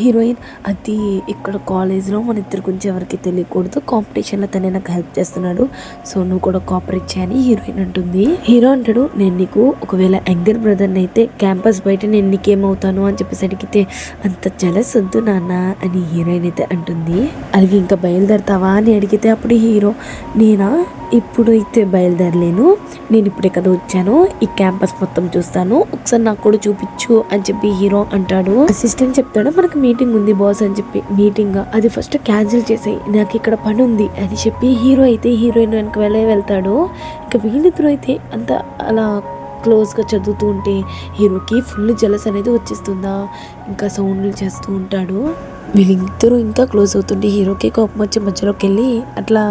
హీరోయిన్ అది ఇక్కడ కాలేజ్లో మన ఇద్దరు గురించి ఎవరికి తెలియకూడదు, కాంపిటీషన్లో తనే నాకు హెల్ప్ చేస్తున్నాడు, సో నువ్వు కూడా కోఆపరేట్ చేయని హీరోయిన్ అంటుంది. హీరో అంటాడు నేను నీకు ఒకవేళ యంగర్ బ్రదర్ని అయితే క్యాంపస్ బయట నేను నీకేమవుతాను అని చెప్పేసి అడిగితే అంత జలస్ వద్దు నాన్న అని హీరోయిన్ అయితే అంటుంది. అలాగే ఇంకా బయలుదేరతావా అని అడిగితే అప్పుడు హీరో నేనా ఇప్పుడు అయితే బయలుదేరలేను, నేను ఇప్పుడే కదా వచ్చాను, ఈ క్యాంపస్ మొత్తం చూస్తాను, ఒకసారి నాకు కూడా చూపించు అని చెప్పి హీరో అంటాడు. అసిస్టెంట్ చెప్తాడు మనకు మీటింగ్ ఉంది బాస్ అని చెప్పి, మీటింగ్ అది ఫస్ట్ క్యాన్సిల్ చేసేయి నాకు ఇక్కడ పని ఉంది అని చెప్పి హీరో అయితే హీరోయిన్ వెనక వెళ్తాడు. ఇంకా వీళ్ళిద్దరూ అయితే అంత అలా క్లోజ్గా చదువుతూ ఉంటే హీరోకి ఫుల్ జలస్ అనేది వచ్చేస్తుందా, ఇంకా సౌండ్లు చేస్తూ ఉంటాడు. వీళ్ళిద్దరూ ఇంకా క్లోజ్ అవుతుంటే హీరోకి కోపం వచ్చి మధ్యలోకి వెళ్ళి అట్లా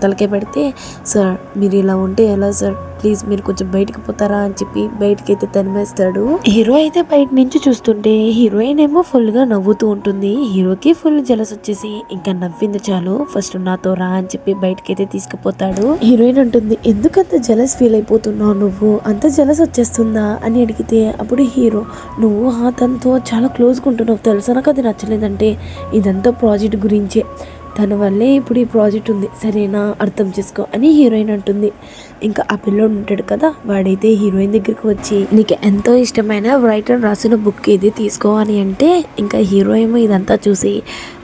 తలకే పెడితే సార్ మీరు ఇలా ఉంటే ఎలా సార్, ప్లీజ్ మీరు కొంచెం బయటకు పోతారా అని చెప్పి బయటకి అయితే తరిమేస్తాడు. హీరో అయితే బయట నుంచి చూస్తుంటే హీరోయిన్ ఏమో ఫుల్గా నవ్వుతూ ఉంటుంది. హీరోకి ఫుల్ జలస్ వచ్చేసి ఇంకా నవ్వింది చాలు ఫస్ట్ నాతో రా అని చెప్పి బయటకి అయితే తీసుకుపోతాడు. హీరోయిన్ అంటుంది ఎందుకంత జలస్ ఫీల్ అయిపోతున్నావు నువ్వు, అంత జలస్ వచ్చేస్తుందా అని అడిగితే అప్పుడు హీరో నువ్వు తనతో చాలా క్లోజ్గా ఉంటున్నావు తెలుసా, నాకు అది నచ్చలేదంటే ఇదంతా ప్రాజెక్ట్ గురించే, తన వల్లే ఇప్పుడు ఈ ప్రాజెక్ట్ ఉంది సరేనా అర్థం చేసుకో అని హీరోయిన్ అంటుంది. ఇంకా ఆ పిల్లోడు ఉంటాడు కదా వాడైతే హీరోయిన్ దగ్గరికి వచ్చి నీకు ఎంతో ఇష్టమైన రైటర్ రాసిన బుక్ ఇది తీసుకో అని అంటే ఇంకా హీరో ఏమో ఇదంతా చూసి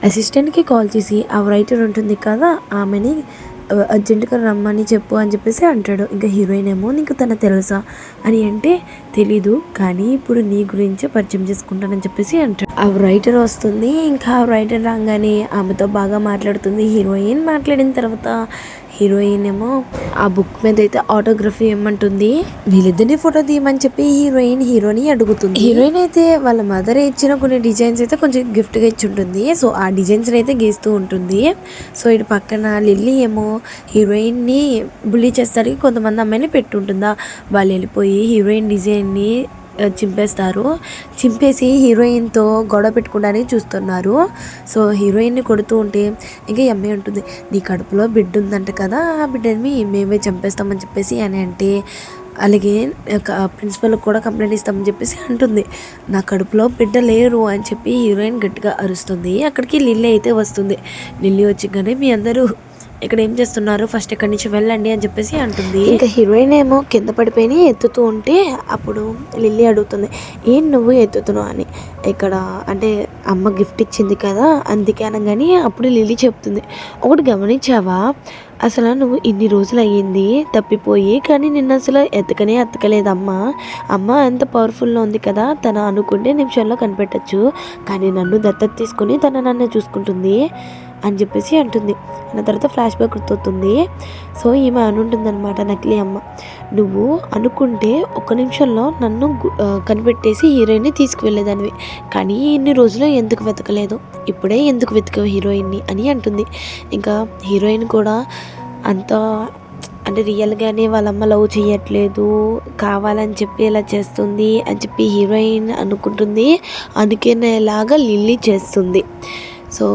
అసిస్టెంట్కి కాల్ చేసి ఆ రైటర్ ఉంటుంది కదా ఆమెని అర్జెంటుగా రమ్మని చెప్పు అని చెప్పేసి అంటాడు. ఇంకా హీరోయిన్ ఏమో నీకు తన తెలుసా అని అంటే తెలీదు కానీ ఇప్పుడు నీ గురించే పరిచయం చేసుకుంటానని చెప్పేసి అంటాడు. ఆ రైటర్ వస్తుంది. ఇంకా ఆ రైటర్ రాగానే ఆమెతో బాగా మాట్లాడుతుంది హీరోయిన్. మాట్లాడిన తర్వాత హీరోయిన్ ఏమో ఆ బుక్ మీద అయితే ఆటోగ్రఫీ ఏమంటుంది వీళ్ళిద్దరిని ఫోటో తీయమని చెప్పి హీరోయిన్ హీరోని అడుగుతుంది. హీరోయిన్ అయితే వాళ్ళ మదర్ ఇచ్చిన కొన్ని డిజైన్స్ అయితే కొంచెం గిఫ్ట్గా ఇచ్చి ఉంటుంది. సో ఆ డిజైన్స్ అయితే గీస్తూ ఉంటుంది. సో ఇటు పక్కన లిల్లీ ఏమో హీరోయిన్ని బుల్లీ చేస్తానికి కొంతమంది అమ్మాయిని పెట్టుంటుందా, వాళ్ళు వెళ్ళిపోయి హీరోయిన్ డిజైన్ని చింపేస్తారు. చింపేసి హీరోయిన్తో గొడవ పెట్టుకోవడానికి చూస్తున్నారు. సో హీరోయిన్ని కొడుతూ ఉంటే ఇంకా అమ్మాయి ఉంటుంది నీ కడుపులో బిడ్డ ఉందంట కదా, ఆ బిడ్డని మేమే చంపేస్తామని చెప్పేసి అని అంటే అలాగే ప్రిన్సిపల్ కూడా కంప్లైంట్ ఇస్తామని చెప్పేసి అంటుంది. నా కడుపులో బిడ్డ లేరు అని చెప్పి హీరోయిన్ గట్టిగా అరుస్తుంది. అక్కడికి లిల్లీ అయితే వస్తుంది. లిల్లీ వచ్చిగానే మీ అందరూ ఇక్కడ ఏం చేస్తున్నారు ఫస్ట్ ఇక్కడి నుంచి వెళ్ళండి అని చెప్పేసి అంటుంది. ఇంకా హీరోయిన్ ఏమో కింద పడిపోయి ఎత్తుతూ ఉంటే అప్పుడు లిల్లీ అడుగుతుంది ఏం నువ్వు ఎత్తుతున్నావు అని, ఇక్కడ అంటే అమ్మ గిఫ్ట్ ఇచ్చింది కదా అందుకే అనగాని అప్పుడు లిల్లీ చెప్తుంది ఒకటి గమనించావా అసలు నువ్వు ఇన్ని రోజులు అయ్యింది తప్పిపోయి కానీ నిన్న అసలు ఎత్తకలేదమ్మా, అమ్మ ఎంత పవర్ఫుల్లో ఉంది కదా తను అనుకుంటే నిమిషంలో కనిపెట్టచ్చు కానీ నన్ను దత్తత తీసుకుని తను నన్ను చూసుకుంటుంది అని చెప్పేసి అంటుంది. అన్న తర్వాత ఫ్లాష్ బ్యాక్ గుర్తవుతుంది. సో ఈమె అనుంటుంది అనమాట నకిలీ అమ్మ నువ్వు అనుకుంటే ఒక్క నిమిషంలో నన్ను కనిపెట్టేసి హీరోయిన్ని తీసుకువెళ్ళేదానివి కానీ ఇన్ని రోజులు ఎందుకు వెతకలేదు, ఇప్పుడే ఎందుకు వెతకవు హీరోయిన్ని అని అంటుంది. ఇంకా హీరోయిన్ కూడా అంత అంటే రియల్గానే వాళ్ళమ్మ లవ్ చేయట్లేదు కావాలని చెప్పి ఇలా చేస్తుంది అని చెప్పి హీరోయిన్ అనుకుంటుంది. అందుకేనేలాగా లిల్లీ చేస్తుంది. సో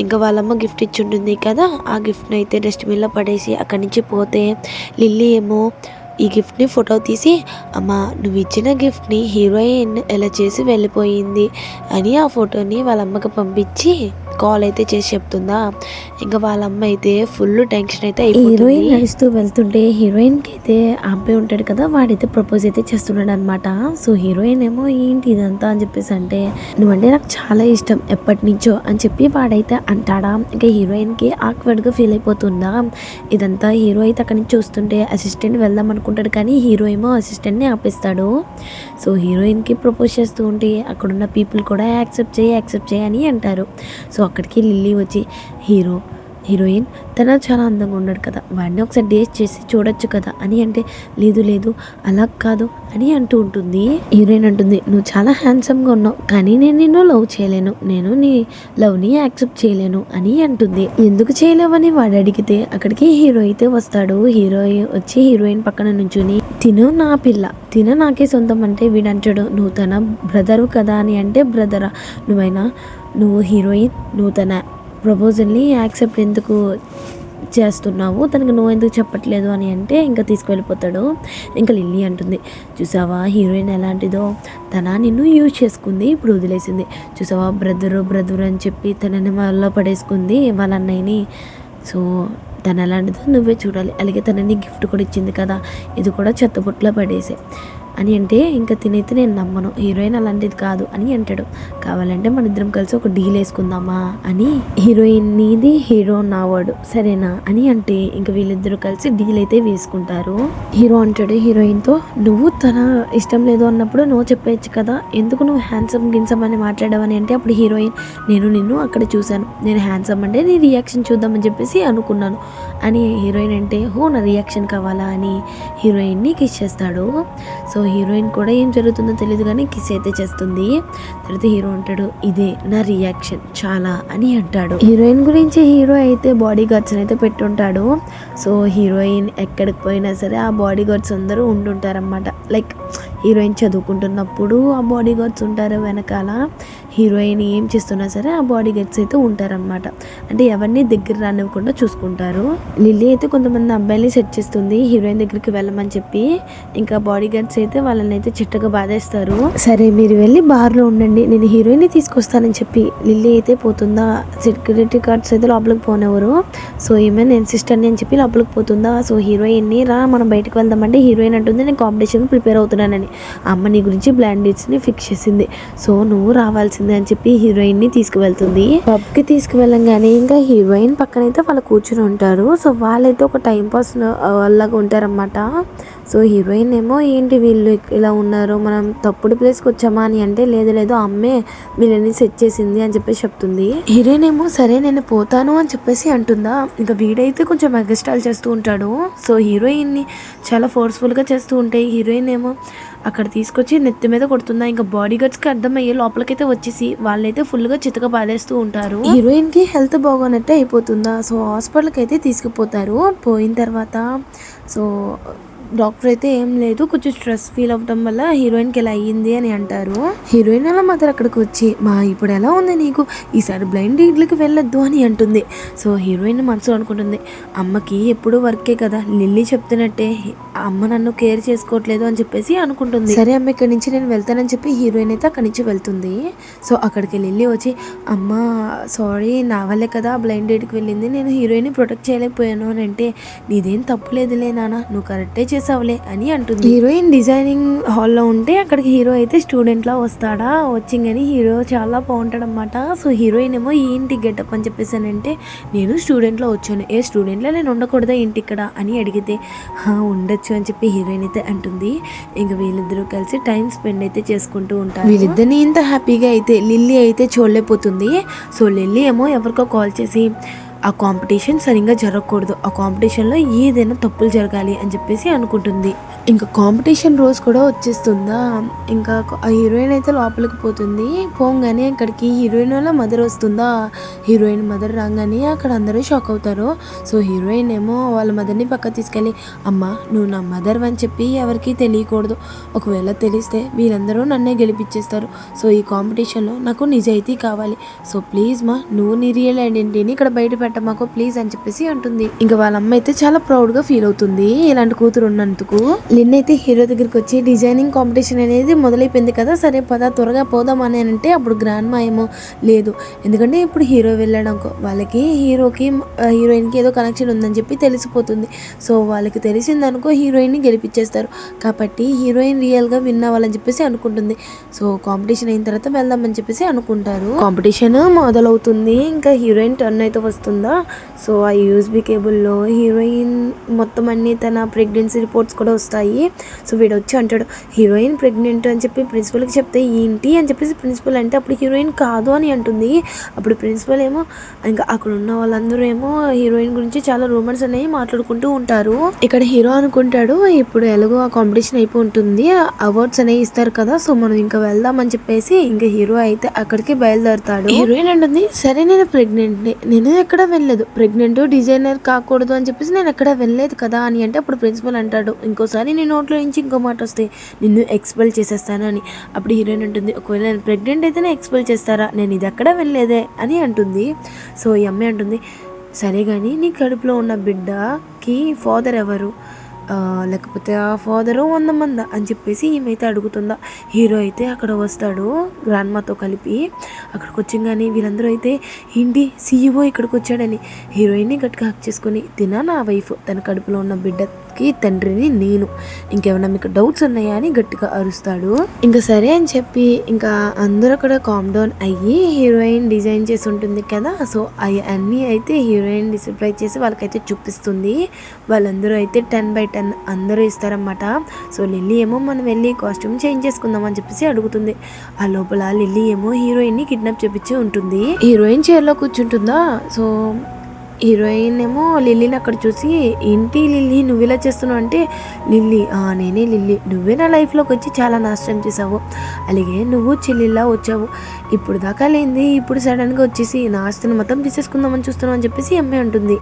ఇంకా వాళ్ళమ్మ గిఫ్ట్ ఇచ్చి ఉంటుంది కదా ఆ గిఫ్ట్ని అయితే డస్ట్బిన్లో పడేసి అక్కడి నుంచి పోతే లిల్లీ ఏమో ఈ గిఫ్ట్ని ఫోటో తీసి అమ్మ నువ్వు ఇచ్చిన గిఫ్ట్ని హీరోయిన్ ఎలా చేసి వెళ్ళిపోయింది అని ఆ ఫోటోని వాళ్ళ అమ్మకి పంపించి కాల్ అయితే చేసి చెప్తుందా. ఇంకా వాళ్ళ అమ్మ అయితే ఫుల్ టెన్షన్ అయితే హీరోయిన్ అయిపోతుంది. నడుస్తూ వెళ్తుంటే హీరోయిన్కి అయితే ఆ అబ్బాయి ఉంటాడు కదా, వాడైతే ప్రపోజ్ అయితే చేస్తున్నాడు అనమాట. సో హీరోయిన్ ఏమో ఏంటి ఇదంతా అని చెప్పేసి అంటే, నువ్వంటే నాకు చాలా ఇష్టం ఎప్పటి నుంచో అని చెప్పి వాడైతే అంటాడా. ఇంకా హీరోయిన్కి ఆక్వర్డ్గా ఫీల్ అయిపోతుందా. ఇదంతా హీరో అయితే అక్కడి నుంచి చూస్తుంటే అసిస్టెంట్ వెళ్దాం అనుకుంటాడు, కానీ హీరో ఏమో అసిస్టెంట్ని ఆపేస్తాడు. సో హీరోయిన్కి ప్రపోజ్ చేస్తూ ఉంటే అక్కడున్న పీపుల్ కూడా యాక్సెప్ట్ చేయి అని అంటారు. సో అక్కడికి లిల్లీ వచ్చి హీరోయిన్ తన చాలా అందంగా ఉన్నాడు కదా, వాడిని ఒకసారి డేట్ చేసి చూడొచ్చు కదా అని అంటే, లేదు అలా కాదు అని అంటూ ఉంటుంది. హీరోయిన్ అంటుంది, నువ్వు చాలా హ్యాండ్సమ్గా ఉన్నావు కానీ నేను నిన్ను లవ్ చేయలేను, నేను నీ లవ్ని యాక్సెప్ట్ చేయలేను అని అంటుంది. ఎందుకు చేయలేవని వాడు అడిగితే అక్కడికి హీరో అయితే వస్తాడు. హీరో వచ్చి హీరోయిన్ పక్కన నుంచుని, తిను నా పిల్ల, తిన నాకే సొంతం అంటే వీడంటాడు, నువ్వు తన బ్రదరు కదా అని అంటే, బ్రదరా నువ్వు హీరోయిన్, నువ్వు తన ప్రపోజల్ని యాక్సెప్ట్ ఎందుకు చేస్తున్నావు, తనకు నువ్వు ఎందుకు చెప్పట్లేదు అని అంటే ఇంకా తీసుకువెళ్ళిపోతాడు. ఇంకా లిల్లీ అంటుంది, చూసావా హీరోయిన్ ఎలాంటిదో, తన నిన్ను యూజ్ చేసుకుంది, ఇప్పుడు వదిలేసింది, చూసావా బ్రదరు అని చెప్పి తనని వల్ల పడేసుకుంది వాళ్ళ అన్నయ్యని. సో తను ఎలాంటిదో నువ్వే చూడాలి, అలాగే తనని గిఫ్ట్ కూడా ఇచ్చింది కదా, ఇది కూడా చెత్తబుట్లో పడేసే అని అంటే, ఇంకా తినైతే నేను నమ్మను, హీరోయిన్ అలాంటిది కాదు అని అంటాడు. కావాలంటే మన ఇద్దరం కలిసి ఒక డీల్ వేసుకుందామా అని, హీరోయిన్ నీది, హీరో నా వాడు సరేనా అని అంటే, ఇంకా వీళ్ళిద్దరూ కలిసి డీల్ అయితే వేసుకుంటారు. హీరో అంటాడు హీరోయిన్తో, నువ్వు తన ఇష్టం లేదు అన్నప్పుడు నువ్వు చెప్పేయచ్చు కదా, ఎందుకు నువ్వు హ్యాండ్సమ్ అని మాట్లాడావని అంటే, అప్పుడు హీరోయిన్, నేను నిన్ను అక్కడ చూశాను, నేను హ్యాండ్సమ్ అంటే నీ రియాక్షన్ చూద్దామని చెప్పేసి అనుకున్నాను అని హీరోయిన్ అంటే, నా రియాక్షన్ కావాలా అని హీరోయిన్ని కిస్ చేస్తాడు. సో హీరోయిన్ కూడా ఏం జరుగుతుందో తెలియదు కానీ కిస్ అయితే చేస్తుంది. తర్వాత హీరో అంటాడు, ఇదే నా రియాక్షన్ చాలా అని అంటాడు. హీరోయిన్ గురించి హీరో అయితే బాడీ గార్డ్స్ అయితే పెట్టుంటాడు. సో హీరోయిన్ ఎక్కడికి పోయినా సరే ఆ బాడీ గార్డ్స్ అందరూ ఉంటుంటారన్నమాట. లైక్ హీరోయిన్ చదువుకుంటున్నప్పుడు ఆ బాడీ గార్డ్స్ ఉంటారు వెనకాల, హీరోయిన్ ఏం చేస్తున్నా సరే ఆ బాడీ గార్డ్స్ అయితే ఉంటారనమాట. అంటే ఎవరిని దగ్గర రానివ్వకుండా చూసుకుంటారు. లిల్లీ అయితే కొంతమంది అబ్బాయిని సెట్ చేస్తుంది హీరోయిన్ దగ్గరికి వెళ్ళమని చెప్పి. ఇంకా బాడీ గార్డ్స్ అయితే వాళ్ళని అయితే చిట్టగా బాధేస్తారు. సరే మీరు వెళ్ళి బార్లో ఉండండి, నేను హీరోయిన్ని తీసుకొస్తానని చెప్పి లిల్లీ అయితే పోతుందా. సెక్యూరిటీ గార్డ్స్ అయితే లోపలికి పోనేవారు. సో ఈమె నేను సిస్టర్ని అని చెప్పి లోపలికి పోతుందా. సో హీరోయిన్ని రా మనం బయటకు వెళ్దామంటే హీరోయిన్ అంటుంది, నేను కాంపిటీషన్ ప్రిపేర్ అవుతున్నానని. అమ్మ నీ గురించి బ్లాండ్ డేట్స్ని ఫిక్స్ చేసింది, సో నువ్వు రావాల్సింది అని చెప్పి హీరోయిన్ని తీసుకువెళ్తుంది. పబ్కి తీసుకువెళ్ళంగానే ఇంకా హీరోయిన్ పక్కనైతే వాళ్ళు కూర్చుని ఉంటారు. సో వాళ్ళైతే ఒక టైం పాస్ లాగా ఉంటారన్నమాట. సో హీరోయిన్ ఏమో ఏంటి వీళ్ళు ఇలా ఉన్నారు, మనం తప్పుడు ప్లేస్కి వచ్చామా అని అంటే, లేదు అమ్మే వీళ్ళని సెట్ చేసింది అని చెప్పేసి చెప్తుంది. హీరోయిన్ ఏమో సరే నేను పోతాను అని చెప్పేసి అంటుందా. ఇంకా వీడైతే కొంచెం మెగాస్టాల్ చేస్తూ ఉంటాడు. సో హీరోయిన్ని చాలా ఫోర్స్ఫుల్గా చేస్తూ ఉంటాయి. హీరోయిన్ ఏమో అక్కడ తీసుకొచ్చి నెత్తి మీద కొడుతుందా. ఇంకా బాడీ గార్డ్స్కి అర్థమయ్యే లోపలికైతే వచ్చేసి వాళ్ళైతే ఫుల్గా చితక బాధేస్తూ ఉంటారు. హీరోయిన్కి హెల్త్ బాగోనట్టే అయిపోతుందా. సో హాస్పిటల్కి అయితే తీసుకుపోతారు. పోయిన తర్వాత సో డాక్టర్ అయితే ఏం లేదు, కొంచెం స్ట్రెస్ ఫీల్ అవ్వడం వల్ల హీరోయిన్కి ఎలా అయ్యింది అని అంటారు. హీరోయిన్ అలా మదర్ అక్కడికి వచ్చి, ఇప్పుడు ఎలా ఉంది నీకు, ఈసారి బ్లైండ్ డేట్లకి వెళ్ళొద్దు అని అంటుంది. సో హీరోయిన్ మనసులో అనుకుంటుంది, అమ్మకి ఎప్పుడు వర్కే కదా, లిల్లీ చెప్తున్నట్టే అమ్మ నన్ను కేర్ చేసుకోవట్లేదు అని చెప్పేసి అనుకుంటుంది. సరే అమ్మ ఇక్కడి నుంచి నేను వెళ్తానని చెప్పి హీరోయిన్ అయితే అక్కడి నుంచి వెళ్తుంది. సో అక్కడికి లిల్లీ వచ్చి, అమ్మ సారీ నా వల్లే కదా బ్లైండ్ డేట్కి వెళ్ళింది, నేను హీరోయిన్ని ప్రొటెక్ట్ చేయలేకపోయాను అని అంటే, నీదేం తప్పులేదులే నాన్న, నువ్వు కరెక్టే చేసావులే అని అంటుంది. హీరోయిన్ డిజైనింగ్ హాల్లో ఉంటే అక్కడికి హీరో అయితే స్టూడెంట్ లా వస్తాడా. వచ్చిందని హీరో చాలా బాగుంటాడు అనమాట. సో హీరోయిన్ ఏమో ఏంటి గెటప్ అని చెప్పేసి అని అంటే, నేను స్టూడెంట్లో వచ్చాను, ఏ స్టూడెంట్లో నేను ఉండకూడదా ఏంటి ఇక్కడ అని అడిగితే, ఉండొచ్చు అని చెప్పి హీరోయిన్ అయితే అంటుంది. ఇంకా వీళ్ళిద్దరూ కలిసి టైం స్పెండ్ అయితే చేసుకుంటూ ఉంటారు. వీళ్ళిద్దరిని ఇంత హ్యాపీగా అయితే లిల్లీ అయితే చూడలేకపోతుంది. సో లిల్లీ ఏమో ఎవరికో కాల్ చేసి, ఆ కాంపిటీషన్ సరిగ్గా జరగకూడదు, ఆ కాంపిటీషన్లో ఏదైనా తప్పులు జరగాలి అని చెప్పేసి అనుకుంటుంది. ఇంకా కాంపిటీషన్ రోజు కూడా వచ్చేస్తుందా. ఇంకా ఆ హీరోయిన్ అయితే లోపలికి పోతుంది. పోగానే అక్కడికి హీరోయిన్ వాళ్ళ మదర్ వస్తుందా. హీరోయిన్ మదర్ రాగానే అక్కడ అందరూ షాక్ అవుతారు. సో హీరోయిన్ ఏమో వాళ్ళ మదర్ని పక్క తీసుకెళ్ళి, అమ్మ నువ్వు నా మదర్ అని చెప్పి ఎవరికి తెలియకూడదు, ఒకవేళ తెలిస్తే వీళ్ళందరూ నన్నే గెలిపించేస్తారు. సో ఈ కాంపిటీషన్లో నాకు నిజాయితీ కావాలి, సో ప్లీజ్ నువ్వు నీ రియల్ ఐడెంటిటీని ఇక్కడ బయట అనమాట మాకు, ప్లీజ్ అని చెప్పేసి అంటుంది. ఇంకా వాళ్ళ అమ్మ అయితే చాలా ప్రౌడ్ గా ఫీల్ అవుతుంది ఇలాంటి కూతురు ఉన్నందుకు. లిన్ అయితే హీరో దగ్గరికి వచ్చి డిజైనింగ్ కాంపిటీషన్ అనేది మొదలైపోయింది కదా, సరే పద త్వరగా పోదాం అని అంటే అప్పుడు గ్రాండ్ మా ఏమో లేదు, ఎందుకంటే ఇప్పుడు హీరో వెళ్ళడానికి వాళ్ళకి హీరోకి హీరోయిన్కి ఏదో కనెక్షన్ ఉందని చెప్పి తెలిసిపోతుంది. సో వాళ్ళకి తెలిసిందనుకో హీరోయిన్ని గెలిపించేస్తారు, కాబట్టి హీరోయిన్ రియల్గా విన్ అవ్వాలని చెప్పేసి అనుకుంటుంది. సో కాంపిటీషన్ అయిన తర్వాత వెళ్దామని చెప్పేసి అనుకుంటారు. కాంపిటీషన్ మొదలవుతుంది. ఇంకా హీరోయిన్ టర్న్ అయితే వస్తుందా, సో ఆ యూఎస్బి కేబుల్లో హీరోయిన్ మొత్తం అన్ని తన ప్రెగ్నెన్సీ రిపోర్ట్స్ కూడా వస్తాయి. సో వీడు వచ్చి అంటాడు హీరోయిన్ ప్రెగ్నెంట్ అని చెప్పి ప్రిన్సిపల్కి చెప్తే ఏంటి అని చెప్పేసి ప్రిన్సిపల్ అంటే అప్పుడు హీరోయిన్ కాదు అని అంటుంది. అప్పుడు ప్రిన్సిపల్ ఏమో ఇంకా అక్కడ ఉన్న వాళ్ళందరూ ఏమో హీరోయిన్ గురించి చాలా రూమర్స్ అనేవి మాట్లాడుకుంటూ ఉంటారు. ఇక్కడ హీరో అనుకుంటాడు ఇప్పుడు ఎలాగో ఆ కాంపిటీషన్ అయిపోయి ఉంటుంది, అవార్డ్స్ అనేవి ఇస్తారు కదా, సో మనం ఇంకా వెళ్దాం అని చెప్పేసి ఇంకా హీరో అయితే అక్కడికి బయలుదేరుతాడు. హీరోయిన్ అంటుంది సరే నేను ప్రెగ్నెంట్, నేను ఎక్కడ వెళ్ళలేదు, ప్రెగ్నెంట్ డిజైనర్ కాకూడదు అని చెప్పేసి నేను ఎక్కడ వెళ్ళలేదు కదా అని అంటే అప్పుడు ప్రిన్సిపల్ అంటాడు ఇంకోసారి నీ నోట్లో నుంచి ఇంకో మాట వస్తే నిన్ను ఎక్స్పెల్ చేసేస్తాను అని. అప్పుడు హీరోయిన్ ఉంటుంది ఒకవేళ నేను ప్రెగ్నెంట్ అయితేనే ఎక్స్పెల్ చేస్తారా, నేను ఇది ఎక్కడ వెళ్ళలేదే అని అంటుంది. సో ఈ అమ్మాయి అంటుంది సరే కానీ నీ కడుపులో ఉన్న బిడ్డకి ఫాదర్ ఎవరు, లేకపోతే ఆ ఫాదరు 100 మంది అని చెప్పేసి ఈమెయితే అడుగుతుందా. హీరో అయితే అక్కడ వస్తాడు గ్రాండ్ మాతో కలిపి. అక్కడికి వచ్చింగానే వీళ్ళందరూ అయితే ఏంటి సీఈఓ ఇక్కడికి వచ్చాడని హీరోయిన్ని గట్టిగా హక్ చేసుకొని నా వైఫ్, తన కడుపులో ఉన్న బిడ్డకి తండ్రిని నేను, ఇంకేమైనా మీకు డౌట్స్ ఉన్నాయా అని గట్టిగా అరుస్తాడు. ఇంకా సరే అని చెప్పి ఇంకా అందరూ అక్కడ కామ్ డౌన్ అయ్యి హీరోయిన్ డిజైన్ చేసి ఉంటుంది కదా, సో అన్నీ అయితే హీరోయిన్ డిస్ప్లే చేసి వాళ్ళకైతే చూపిస్తుంది. వాళ్ళందరూ అయితే 10/10 అందరూ ఇస్తారన్నమాట. సో లిల్లీ ఏమో మనం వెళ్ళి కాస్ట్యూమ్ చేంజ్ చేసుకుందాం అని చెప్పేసి అడుగుతుంది. ఆ లోపల లిల్లీ ఏమో హీరోయిన్ని కిడ్నాప్ చేపించి ఉంటుంది. హీరోయిన్ చైర్లో కూర్చుంటుందా, సో హీరోయిన్ ఏమో లిల్లీని అక్కడ చూసి ఏంటి లిల్లీ నువ్వు ఇలా చేస్తున్నావు అంటే లిల్లీ నేనే లిల్లీ, నువ్వే నా లైఫ్లోకి వచ్చి చాలా నాశనం చేసావు, అలాగే నువ్వు చెల్లిలా వచ్చావు, ఇప్పుడు దాకా లేనిది ఇప్పుడు సడన్గా వచ్చేసి నా ఆస్తిని మొత్తం తీసేసుకుందామని చూస్తున్నావు అని చెప్పేసి అమ్మాయి అంటుంది.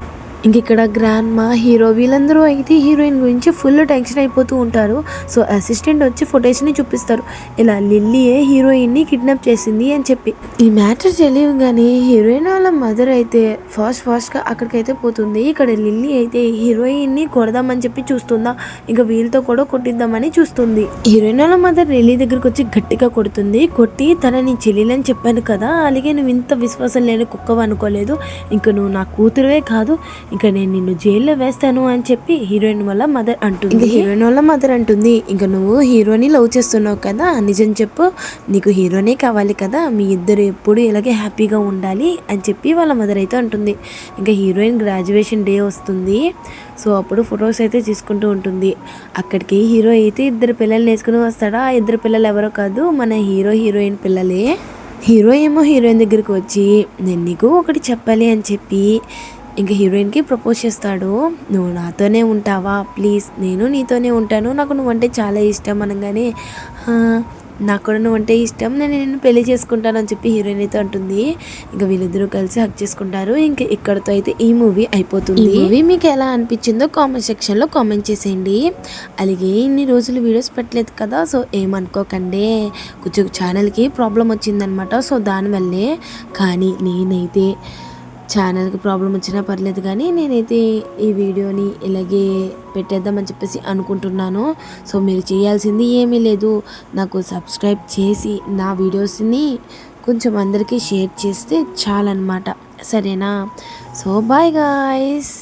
ఇంక ఇక్కడ గ్రాండ్ మా హీరో వీళ్ళందరూ అయితే హీరోయిన్ గురించి ఫుల్ టెన్షన్ అయిపోతూ ఉంటారు. సో అసిస్టెంట్ వచ్చి ఫొటోస్ని చూపిస్తారు, ఇలా లిల్లీయే హీరోయిన్ని కిడ్నాప్ చేసింది అని చెప్పి. ఈ మ్యాటర్ తెలియగానే హీరోయిన్ వాళ్ళ మదర్ అయితే ఫాస్ట్గా అక్కడికైతే పోతుంది. ఇక్కడ లిల్లీ అయితే హీరోయిన్ని కొడదామని చెప్పి చూస్తుందా, ఇంకా వీళ్ళతో కూడా కొట్టిద్దామని చూస్తుంది. హీరోయిన్ వాళ్ళ మదర్ లిల్లీ దగ్గరికి వచ్చి గట్టిగా కొడుతుంది. కొట్టి నీ చెల్లెలని చెప్పాను కదా, అలాగే నువ్వు ఇంత విశ్వాసం లేని కుక్కవ అనుకోలేదు, ఇంకా నువ్వు నా కూతురువే కాదు, ఇంకా నేను నిన్ను జైల్లో వేస్తాను అని చెప్పి హీరోయిన్ వాళ్ళ మదర్ అంటుంది. ఇంకా హీరోయిన్ వాళ్ళ మదర్ అంటుంది ఇంకా నువ్వు హీరోని లవ్ చేస్తున్నావు కదా, నిజం చెప్పు, నీకు హీరోనే కావాలి కదా, మీ ఇద్దరు ఎప్పుడు ఇలాగే హ్యాపీగా ఉండాలి అని చెప్పి వాళ్ళ మదర్ అయితే అంటుంది. ఇంకా హీరోయిన్ గ్రాడ్యుయేషన్ డే వస్తుంది. సో అప్పుడు ఫొటోస్ అయితే తీసుకుంటూ ఉంటుంది. అక్కడికి హీరో అయితే 2 పిల్లల్ని వేసుకుని వస్తాడా, ఆ 2 పిల్లలు ఎవరో కాదు మన హీరోయిన్ పిల్లలే. హీరో ఏమో హీరోయిన్ దగ్గరికి వచ్చి నేను నీకు ఒకటి చెప్పాలి అని చెప్పి ఇంకా హీరోయిన్కి ప్రపోజ్ చేస్తాడు. నువ్వు నాతోనే ఉంటావా ప్లీజ్, నేను నీతోనే ఉంటాను, నాకు నువ్వంటే చాలా ఇష్టం అనగానే నాకు కూడా నువ్వంటే ఇష్టం, నేను నిన్ను పెళ్లి చేసుకుంటాను అని చెప్పి హీరోయిన్ అయితే అంటుంది. ఇంకా వీళ్ళిద్దరూ కలిసి హక్ చేసుకుంటారు. ఇంకా ఇక్కడతో అయితే ఈ మూవీ అయిపోతుంది. ఈ మూవీ మీకు ఎలా అనిపించిందో కామెంట్ సెక్షన్లో కామెంట్ చేసేయండి. అలాగే ఇన్ని రోజులు వీడియోస్ పెట్టలేదు కదా, సో ఏమనుకోకండి, కొంచెం ఛానల్కి ప్రాబ్లం వచ్చిందనమాట, సో దానివల్లే. కానీ నేనైతే ఛానల్కి ప్రాబ్లం వచ్చినా పర్లేదు కానీ నేనైతే ఈ వీడియోని ఇలాగే పెట్టేద్దామని చెప్పేసి అనుకుంటున్నాను. సో మీరు చేయాల్సింది ఏమీ లేదు, నాకు సబ్స్క్రైబ్ చేసి నా వీడియోస్ని కొంచెం అందరికీ షేర్ చేస్తే చాలన్నమాట, సరేనా? So bye guys.